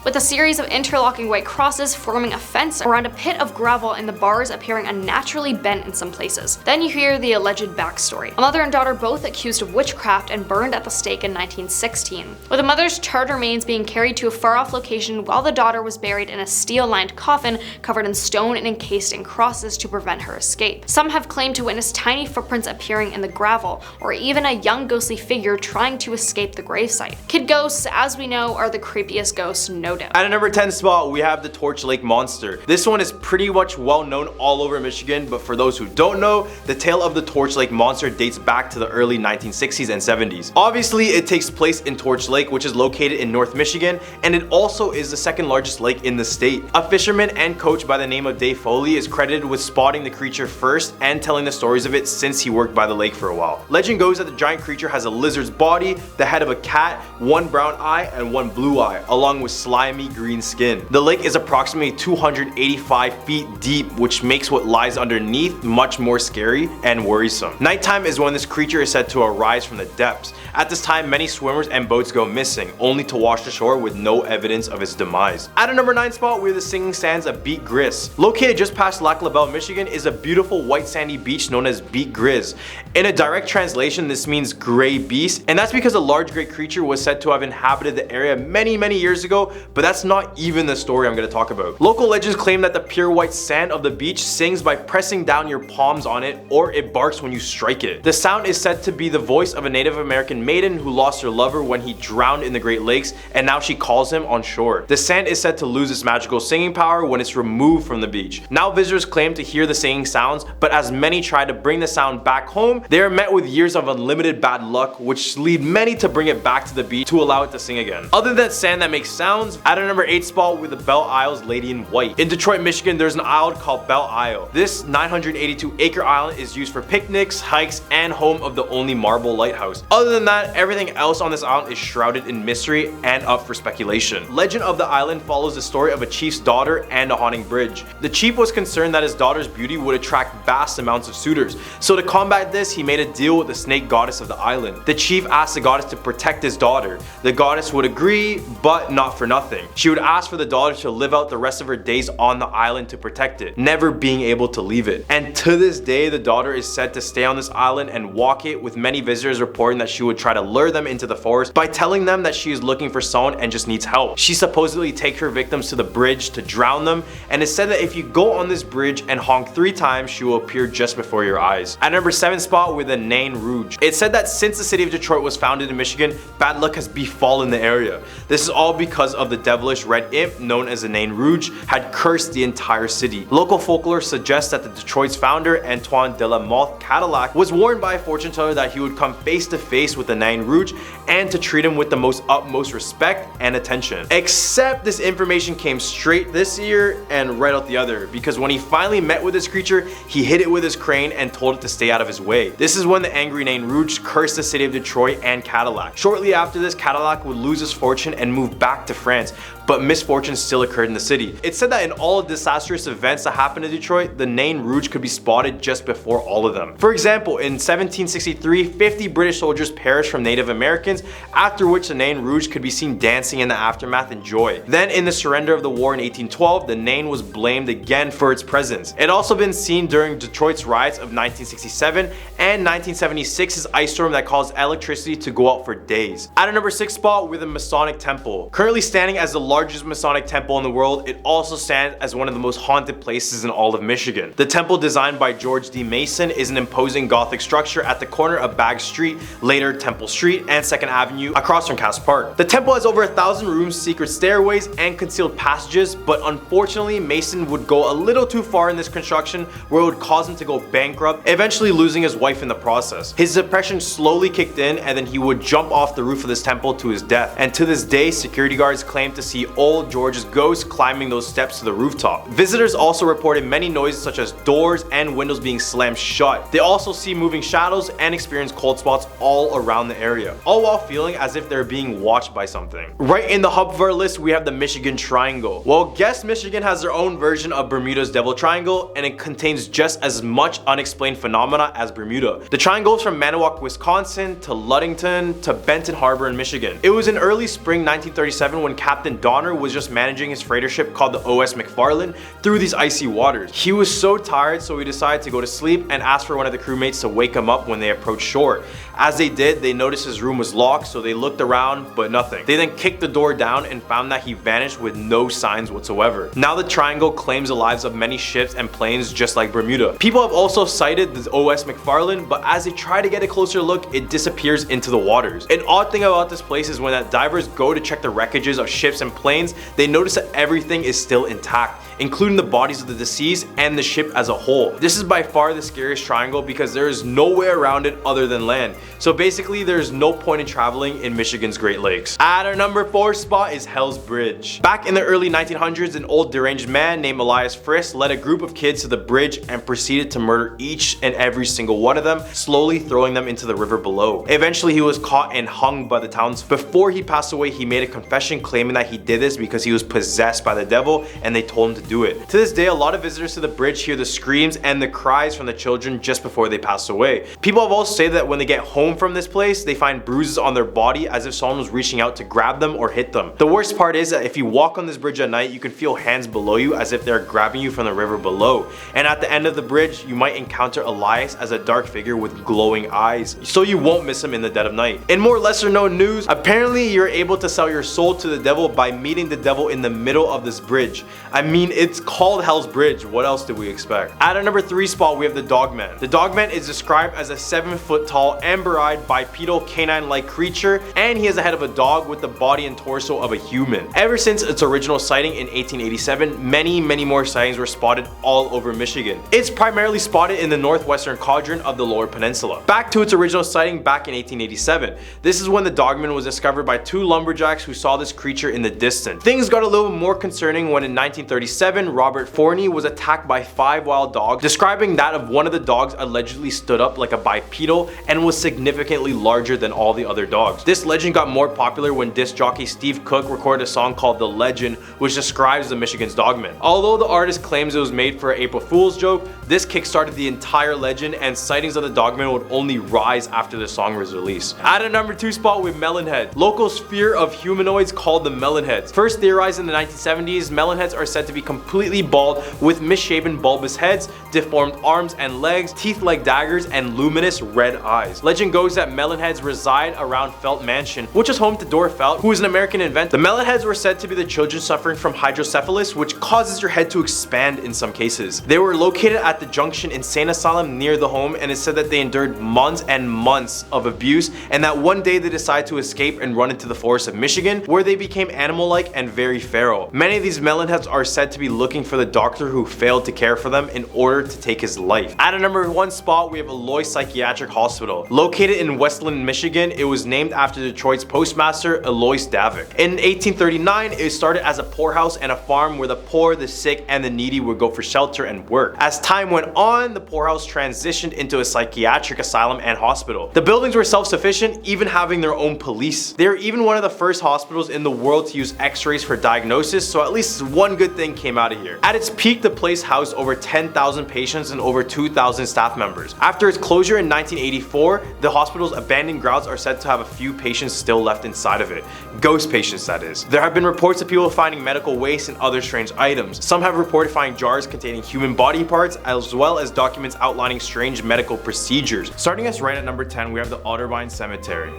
with a series of interlocking white crosses forming a fence around a pit of gravel and the bars appearing unnaturally bent in some places. Then you hear the alleged backstory. A mother and daughter both accused of witchcraft and burned at the stake in 1916, with the mother's charred remains being carried to a far-off location while the daughter was buried in a steel-lined coffin covered in stone and encased in crosses to prevent her escape. Some have claimed to witness tiny footprints appearing in the gravel, or even a young ghostly figure trying to escape the gravesite. Kid ghosts, as we know, are the creepiest ghosts, no doubt. At a number 10 spot, we have the Torch Lake Monster. This one is pretty much well known all over Michigan, but for those who don't know, the tale of the Torch Lake Monster dates back to the early 1960s and 70s. Obviously, it takes place in Torch Lake, which is located in North Michigan, and it also is the second largest lake in the state. A fisherman and coach by the name of Dave Foley is credited with spotting the creature first and telling the stories of it since he worked by the lake for a while. Legend goes that the giant creature has a lizard's body, the head of a cat, one brown eye, and one blue eye, along with slimy green skin. The lake is approximately 285 feet deep, which makes what lies underneath much more scary and worrisome. Nighttime is when this creature is said to arise from the depths. At this time, many swimmers and boats go missing, only to wash the shore with no evidence of its demise. At a number 9 spot, we have the singing sands of Beat Gris. Located just past Lac La Belle, Michigan, is a beautiful white sandy beach known as Beat Gris. In a direct translation, this means gray beast, and that's because a large gray creature was said to have inhabited the area many years ago, but that's not even the story I'm going to talk about. Local legends claim that the pure white sand of the beach sings by pressing down your palms on it, or it barks when you strike it. The sound is said to be the voice of a Native American maiden who lost her lover when he drowned in the Great Lakes, and now she calls him on shore. The sand is said to lose its magical singing power when it's removed from the beach. Now visitors claim to hear the singing sounds, but as many try to bring the sound back home, they are met with years of unlimited bad luck, which lead many to bring it back to the beach to allow it to sing again. Other than sand that makes sounds, at a number 8 spot with the Belle Isle's Lady in White. In Detroit, Michigan, there's an island called Belle Isle. This 982-acre island is used for picnics, hikes, and home of the only marble lighthouse. Other than that, everything else on this island is shrouded in mystery and up for speculation. Legend of the island follows the story of a chief's daughter and a haunting bridge. The chief was concerned that his daughter's beauty would attract vast amounts of suitors, so to combat this, he made a deal with the snake goddess of the island. The chief asked the goddess to protect his daughter. The goddess would agree, but not for nothing. She would ask for the daughter to live out the rest of her days on the island to protect it, never being able to leave it. And to this day, the daughter is said to stay on this island and walk it, with many visitors reporting that she would try to lure them into the forest by telling them that she is looking for someone and just needs help. She supposedly takes her victims to the bridge to drown them, and it's said that if you go on this bridge and honk 3 times, she will appear just before your eyes. At number 7 spot with the Nain Rouge. It's said that since the city of Detroit was founded in Michigan, bad luck has befallen the area. This is all because of the devilish red imp known as the Nain Rouge had cursed the entire city. Local folklore suggests that the Detroit's founder, Antoine de la Mothe Cadillac, was warned by a fortune teller that he would come face to face with the Nain Rouge and to treat him with the most utmost respect and attention. Except this information came straight this ear and right out the other, because when he finally met with this creature, he hit it with his crane and told it to stay out of his way. This is when the angry Nain Rouge cursed the city of Detroit and Cadillac. Shortly after this, Cadillac would lose his fortune and move back to France, but misfortune still occurred in the city. It's said that in all of the disastrous events that happened in Detroit, the Nain Rouge could be spotted just before all of them. For example, in 1763, 50 British soldiers perished from Native Americans, after which the Nain Rouge could be seen dancing in the aftermath in joy. Then in the surrender of the war in 1812, the Nain was blamed again for its presence. It had also been seen during Detroit's riots of 1967 and 1976's ice storm that caused electricity to go out for days. At a number 6 spot with the Masonic Temple. Currently standing as the largest Masonic temple in the world, it also stands as one of the most haunted places in all of Michigan. The temple, designed by George D. Mason, is an imposing Gothic structure at the corner of Bagg Street, later Temple Street, and 2nd Avenue across from Cass Park. The temple has over 1,000 rooms, secret stairways, and concealed passages, but unfortunately Mason would go a little too far in this construction, where it would cause him to go bankrupt, eventually losing his wife in the process. His depression slowly kicked in, and then he would jump off the roof of this temple to his death, and to this day security guards claim to see old George's ghost climbing those steps to the rooftop. Visitors also reported many noises such as doors and windows being slammed shut. They also see moving shadows and experience cold spots all around the area, all while feeling as if they're being watched by something. Right in the hub of our list, we have the Michigan Triangle. Well, guess Michigan has their own version of Bermuda's Devil Triangle, and it contains just as much unexplained phenomena as Bermuda. The triangle goes from Manawak, Wisconsin to Ludington to Benton Harbor in Michigan. It was in early spring 1937 when Captain Don Donner was just managing his freighter ship called the McLaughhlin through these icy waters. He was so tired, so he decided to go to sleep and asked for one of the crewmates to wake him up when they approached shore. As they did, they noticed his room was locked, so they looked around, but nothing. They then kicked the door down and found that he vanished with no signs whatsoever. Now the triangle claims the lives of many ships and planes just like Bermuda. People have also cited the McLaughhlin, but as they try to get a closer look, it disappears into the waters. An odd thing about this place is when that divers go to check the wreckages of ships and planes, they notice that everything is still intact, including the bodies of the deceased and the ship as a whole. This is by far the scariest triangle because there is no way around it other than land. So basically there's no point in traveling in Michigan's Great Lakes. At our number 4 spot is Hell's Bridge. Back in the early 1900s, an old deranged man named Elias Frisk led a group of kids to the bridge and proceeded to murder each and every single one of them, slowly throwing them into the river below. Eventually he was caught and hung by the townspeople. Before he passed away, he made a confession claiming that he did this because he was possessed by the devil and they told him to do it. To this day, a lot of visitors to the bridge hear the screams and the cries from the children just before they pass away. People have also said that when they get home from this place, they find bruises on their body as if someone was reaching out to grab them or hit them. The worst part is that if you walk on this bridge at night, you can feel hands below you as if they're grabbing you from the river below. And at the end of the bridge, you might encounter Elias as a dark figure with glowing eyes, so you won't miss him in the dead of night. In more lesser known news, apparently you're able to sell your soul to the devil by meeting the devil in the middle of this bridge. I mean, it's called Hell's Bridge. What else did we expect? At our number 3 spot, we have the Dogman. The Dogman is described as a 7-foot tall, amber-eyed, bipedal, canine-like creature, and he has the head of a dog with the body and torso of a human. Ever since its original sighting in 1887, many more sightings were spotted all over Michigan. It's primarily spotted in the northwestern quadrant of the Lower Peninsula. Back to its original sighting back in 1887. This is when the Dogman was discovered by 2 lumberjacks who saw this creature in the distance. Things got a little more concerning when in 1937, Robert Forney was attacked by 5 wild dogs, describing that of one of the dogs allegedly stood up like a bipedal and was significantly larger than all the other dogs. This legend got more popular when disc jockey Steve Cook recorded a song called The Legend, which describes the Michigan's Dogman. Although the artist claims it was made for an April Fool's joke, this kickstarted the entire legend and sightings of the Dogman would only rise after the song was released. At a number 2 spot with Melonhead. Locals fear of humanoids called the Melonheads. First theorized in the 1970s, Melonheads are said to be completely bald with misshapen bulbous heads, deformed arms and legs, teeth like daggers, and luminous red eyes. Legend goes that Melonheads reside around Felt Mansion, which is home to Dora Felt, who is an American inventor. The Melonheads were said to be the children suffering from hydrocephalus, which causes your head to expand in some cases. They were located at the Junction Insane Asylum near the home, and it's said that they endured months and months of abuse, and that one day they decided to escape and run into the forests of Michigan, where they became animal-like and very feral. Many of these Melonheads are said to be looking for the doctor who failed to care for them in order to take his life. At a number 1 spot, we have Alois Psychiatric Hospital. Located in Westland, Michigan, it was named after Detroit's postmaster Alois Davik. In 1839, it started as a poorhouse and a farm where the poor, the sick, and the needy would go for shelter and work. As time went on, the poorhouse transitioned into a psychiatric asylum and hospital. The buildings were self-sufficient, even having their own police. They were even one of the first hospitals in the world to use x-rays for diagnosis, so at least one good thing came out of here. At its peak, the place housed over 10,000 patients and over 2,000 staff members. After its closure in 1984, the hospital's abandoned grounds are said to have a few patients still left inside of it. Ghost patients, that is. There have been reports of people finding medical waste and other strange items. Some have reported finding jars containing human body parts, as well as documents outlining strange medical procedures. Starting us right at number 10, we have the Otterbein Cemetery.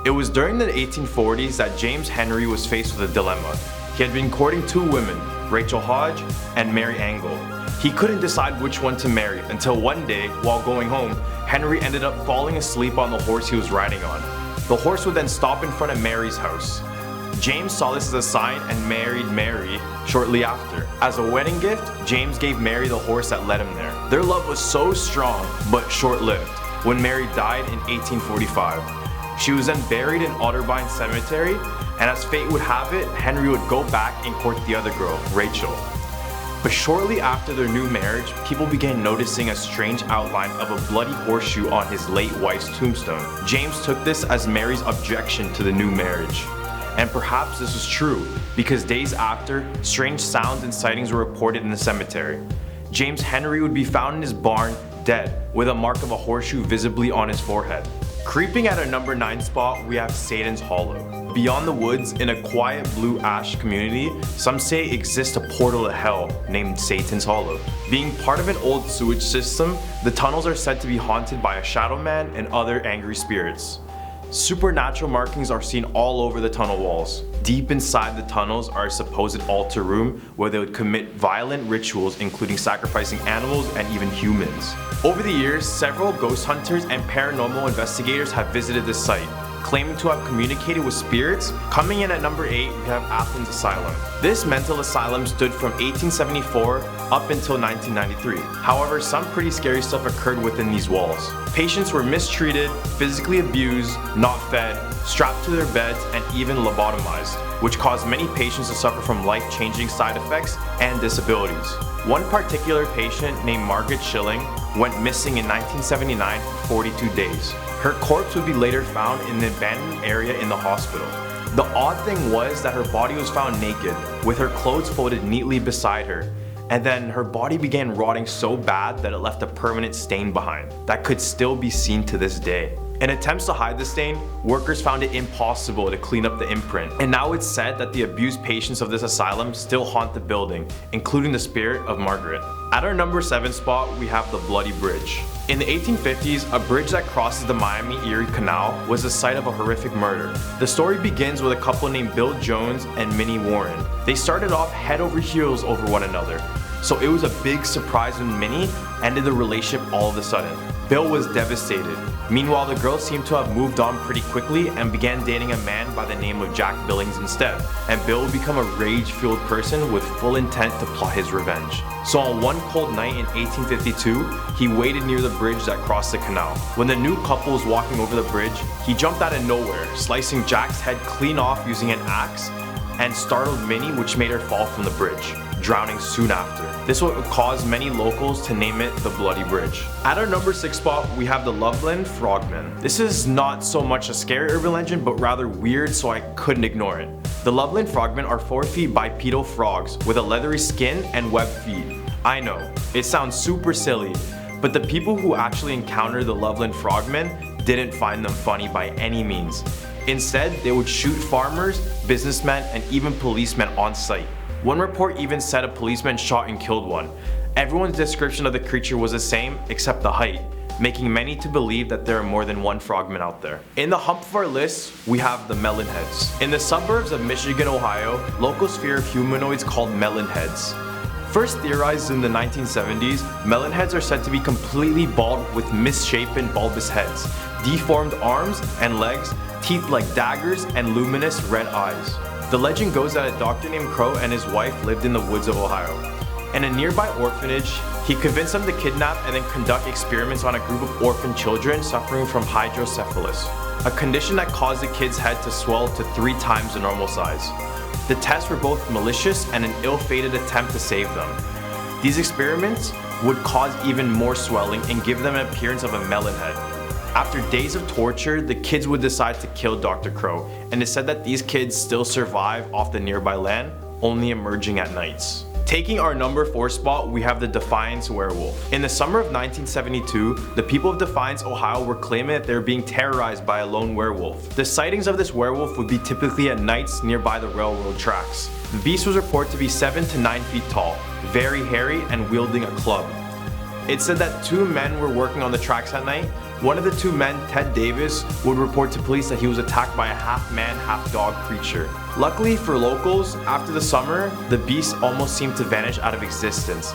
It was during the 1840s that James Henry was faced with a dilemma. He had been courting 2 women, Rachel Hodge and Mary Angle. He couldn't decide which one to marry until one day, while going home, Henry ended up falling asleep on the horse he was riding on. The horse would then stop in front of Mary's house. James saw this as a sign and married Mary shortly after. As a wedding gift, James gave Mary the horse that led him there. Their love was so strong, but short-lived, when Mary died in 1845. She was then buried in Otterbein Cemetery, and as fate would have it, Henry would go back and court the other girl, Rachel. But shortly after their new marriage, people began noticing a strange outline of a bloody horseshoe on his late wife's tombstone. James took this as Mary's objection to the new marriage. And perhaps this was true, because days after, strange sounds and sightings were reported in the cemetery. James Henry would be found in his barn, dead, with a mark of a horseshoe visibly on his forehead. Creeping at our number 9 spot, we have Satan's Hollow. But beyond the woods, in a quiet blue ash community, some say exists a portal to hell named Satan's Hollow. Being part of an old sewage system, the tunnels are said to be haunted by a shadow man and other angry spirits. Supernatural markings are seen all over the tunnel walls. Deep inside the tunnels are a supposed altar room where they would commit violent rituals, including sacrificing animals and even humans. Over the years, several ghost hunters and paranormal investigators have visited this site, claiming to have communicated with spirits. Coming in at number 8, we have Athens Asylum. This mental asylum stood from 1874 up until 1993. However, some pretty scary stuff occurred within these walls. Patients were mistreated, physically abused, not fed, strapped to their beds, and even lobotomized, which caused many patients to suffer from life-changing side effects and disabilities. One particular patient named Margaret Schilling went missing in 1979 for 42 days. Her corpse would be later found in an abandoned area in the hospital. The odd thing was that her body was found naked, with her clothes folded neatly beside her, and then her body began rotting so bad that it left a permanent stain behind that could still be seen to this day. In attempts to hide the stain, workers found it impossible to clean up the imprint, and now it's said that the abused patients of this asylum still haunt the building, including the spirit of Margaret. At our number 7 spot, we have the Bloody Bridge. In the 1850s, a bridge that crosses the Miami-Erie Canal was the site of a horrific murder. The story begins with a couple named Bill Jones and Minnie Warren. They started off head over heels over one another, so it was a big surprise when Minnie ended the relationship all of a sudden. Bill was devastated. Meanwhile, the girl seemed to have moved on pretty quickly and began dating a man by the name of Jack Billings instead, and Bill would become a rage-fueled person with full intent to plot his revenge. So on one cold night in 1852, he waited near the bridge that crossed the canal. When the new couple was walking over the bridge, he jumped out of nowhere, slicing Jack's head clean off using an axe, and startled Minnie, which made her fall from the bridge, drowning soon after. This would cause many locals to name it the Bloody Bridge. At our number 6 spot, we have the Loveland Frogmen. This is not so much a scary urban legend, but rather weird, so I couldn't ignore it. The Loveland Frogmen are 4 feet bipedal frogs with a leathery skin and webbed feet. I know, it sounds super silly, but the people who actually encountered the Loveland Frogmen didn't find them funny by any means. Instead, they would shoot farmers, businessmen, and even policemen on sight. One report even said a policeman shot and killed one. Everyone's description of the creature was the same, except the height, making many to believe that there are more than one frogman out there. In the hump of our list, we have the melonheads. In the suburbs of Michigan, Ohio, locals fear of humanoids called melonheads. First theorized in the 1970s, melonheads are said to be completely bald with misshapen bulbous heads, deformed arms and legs, teeth like daggers, and luminous red eyes. The legend goes that a doctor named Crow and his wife lived in the woods of Ohio. In a nearby orphanage, he convinced them to kidnap and then conduct experiments on a group of orphan children suffering from hydrocephalus, a condition that caused the kid's head to swell to 3 times the normal size. The tests were both malicious and an ill-fated attempt to save them. These experiments would cause even more swelling and give them an appearance of a melon head. After days of torture, the kids would decide to kill Dr. Crow, and it's said that these kids still survive off the nearby land, only emerging at nights. Taking our number 4 spot, we have the Defiance werewolf. In the summer of 1972, the people of Defiance, Ohio were claiming that they were being terrorized by a lone werewolf. The sightings of this werewolf would be typically at nights nearby the railroad tracks. The beast was reported to be 7 to 9 feet tall, very hairy, and wielding a club. It said that 2 men were working on the tracks at night. One of the 2 men, Ted Davis, would report to police that he was attacked by a half-man, half-dog creature. Luckily for locals, after the summer, the beast almost seemed to vanish out of existence.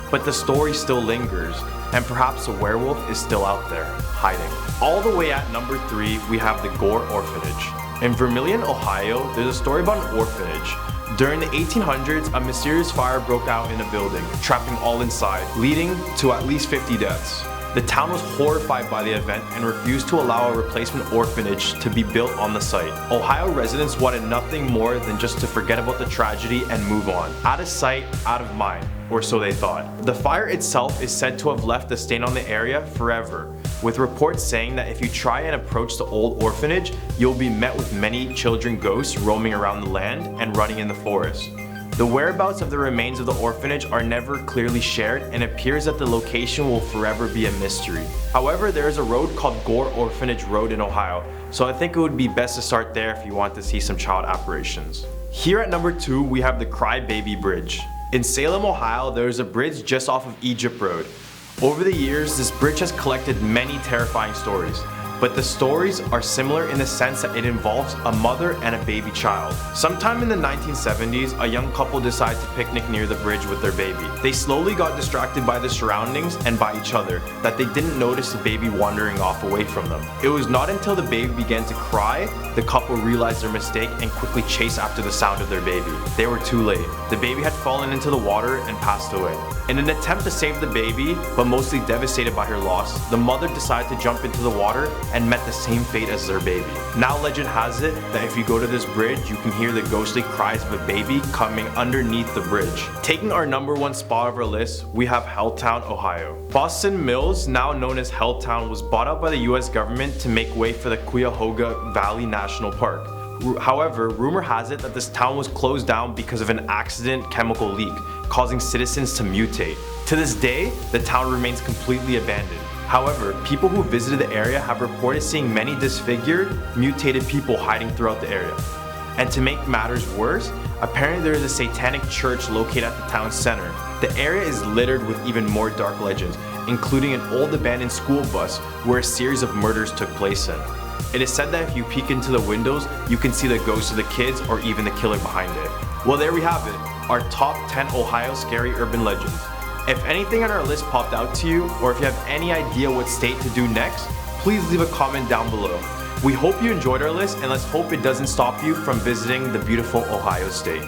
But the story still lingers, and perhaps a werewolf is still out there, hiding. All the way at number 3, we have the Gore Orphanage. In Vermilion, Ohio, there's a story about an orphanage. During the 1800s, a mysterious fire broke out in a building, trapping all inside, leading to at least 50 deaths. The town was horrified by the event and refused to allow a replacement orphanage to be built on the site. Ohio residents wanted nothing more than just to forget about the tragedy and move on. Out of sight, out of mind, or so they thought. The fire itself is said to have left a stain on the area forever, with reports saying that if you try and approach the old orphanage, you'll be met with many children ghosts roaming around the land and running in the forest. The whereabouts of the remains of the orphanage are never clearly shared, and it appears that the location will forever be a mystery. However, there is a road called Gore Orphanage Road in Ohio, so I think it would be best to start there if you want to see some child apparitions. Here at number 2, we have the Cry Baby Bridge. In Salem, Ohio, there is a bridge just off of Egypt Road. Over the years, this bridge has collected many terrifying stories, but the stories are similar in the sense that it involves a mother and a baby child. Sometime in the 1970s, a young couple decided to picnic near the bridge with their baby. They slowly got distracted by the surroundings and by each other that they didn't notice the baby wandering off away from them. It was not until the baby began to cry, the couple realized their mistake and quickly chased after the sound of their baby. They were too late. The baby had fallen into the water and passed away. In an attempt to save the baby, but mostly devastated by her loss, the mother decided to jump into the water and met the same fate as their baby. Now legend has it that if you go to this bridge, you can hear the ghostly cries of a baby coming underneath the bridge. Taking our number 1 spot of our list, we have Helltown, Ohio. Boston Mills, now known as Helltown, was bought out by the US government to make way for the Cuyahoga Valley National Park. However, rumor has it that this town was closed down because of an accident chemical leak, causing citizens to mutate. To this day, the town remains completely abandoned. However, people who visited the area have reported seeing many disfigured, mutated people hiding throughout the area. And to make matters worse, apparently there is a satanic church located at the town center. The area is littered with even more dark legends, including an old abandoned school bus where a series of murders took place in. It is said that if you peek into the windows, you can see the ghosts of the kids or even the killer behind it. Well, there we have it, our top 10 Ohio scary urban legends. If anything on our list popped out to you, or if you have any idea what state to do next, please leave a comment down below. We hope you enjoyed our list, and let's hope it doesn't stop you from visiting the beautiful Ohio state.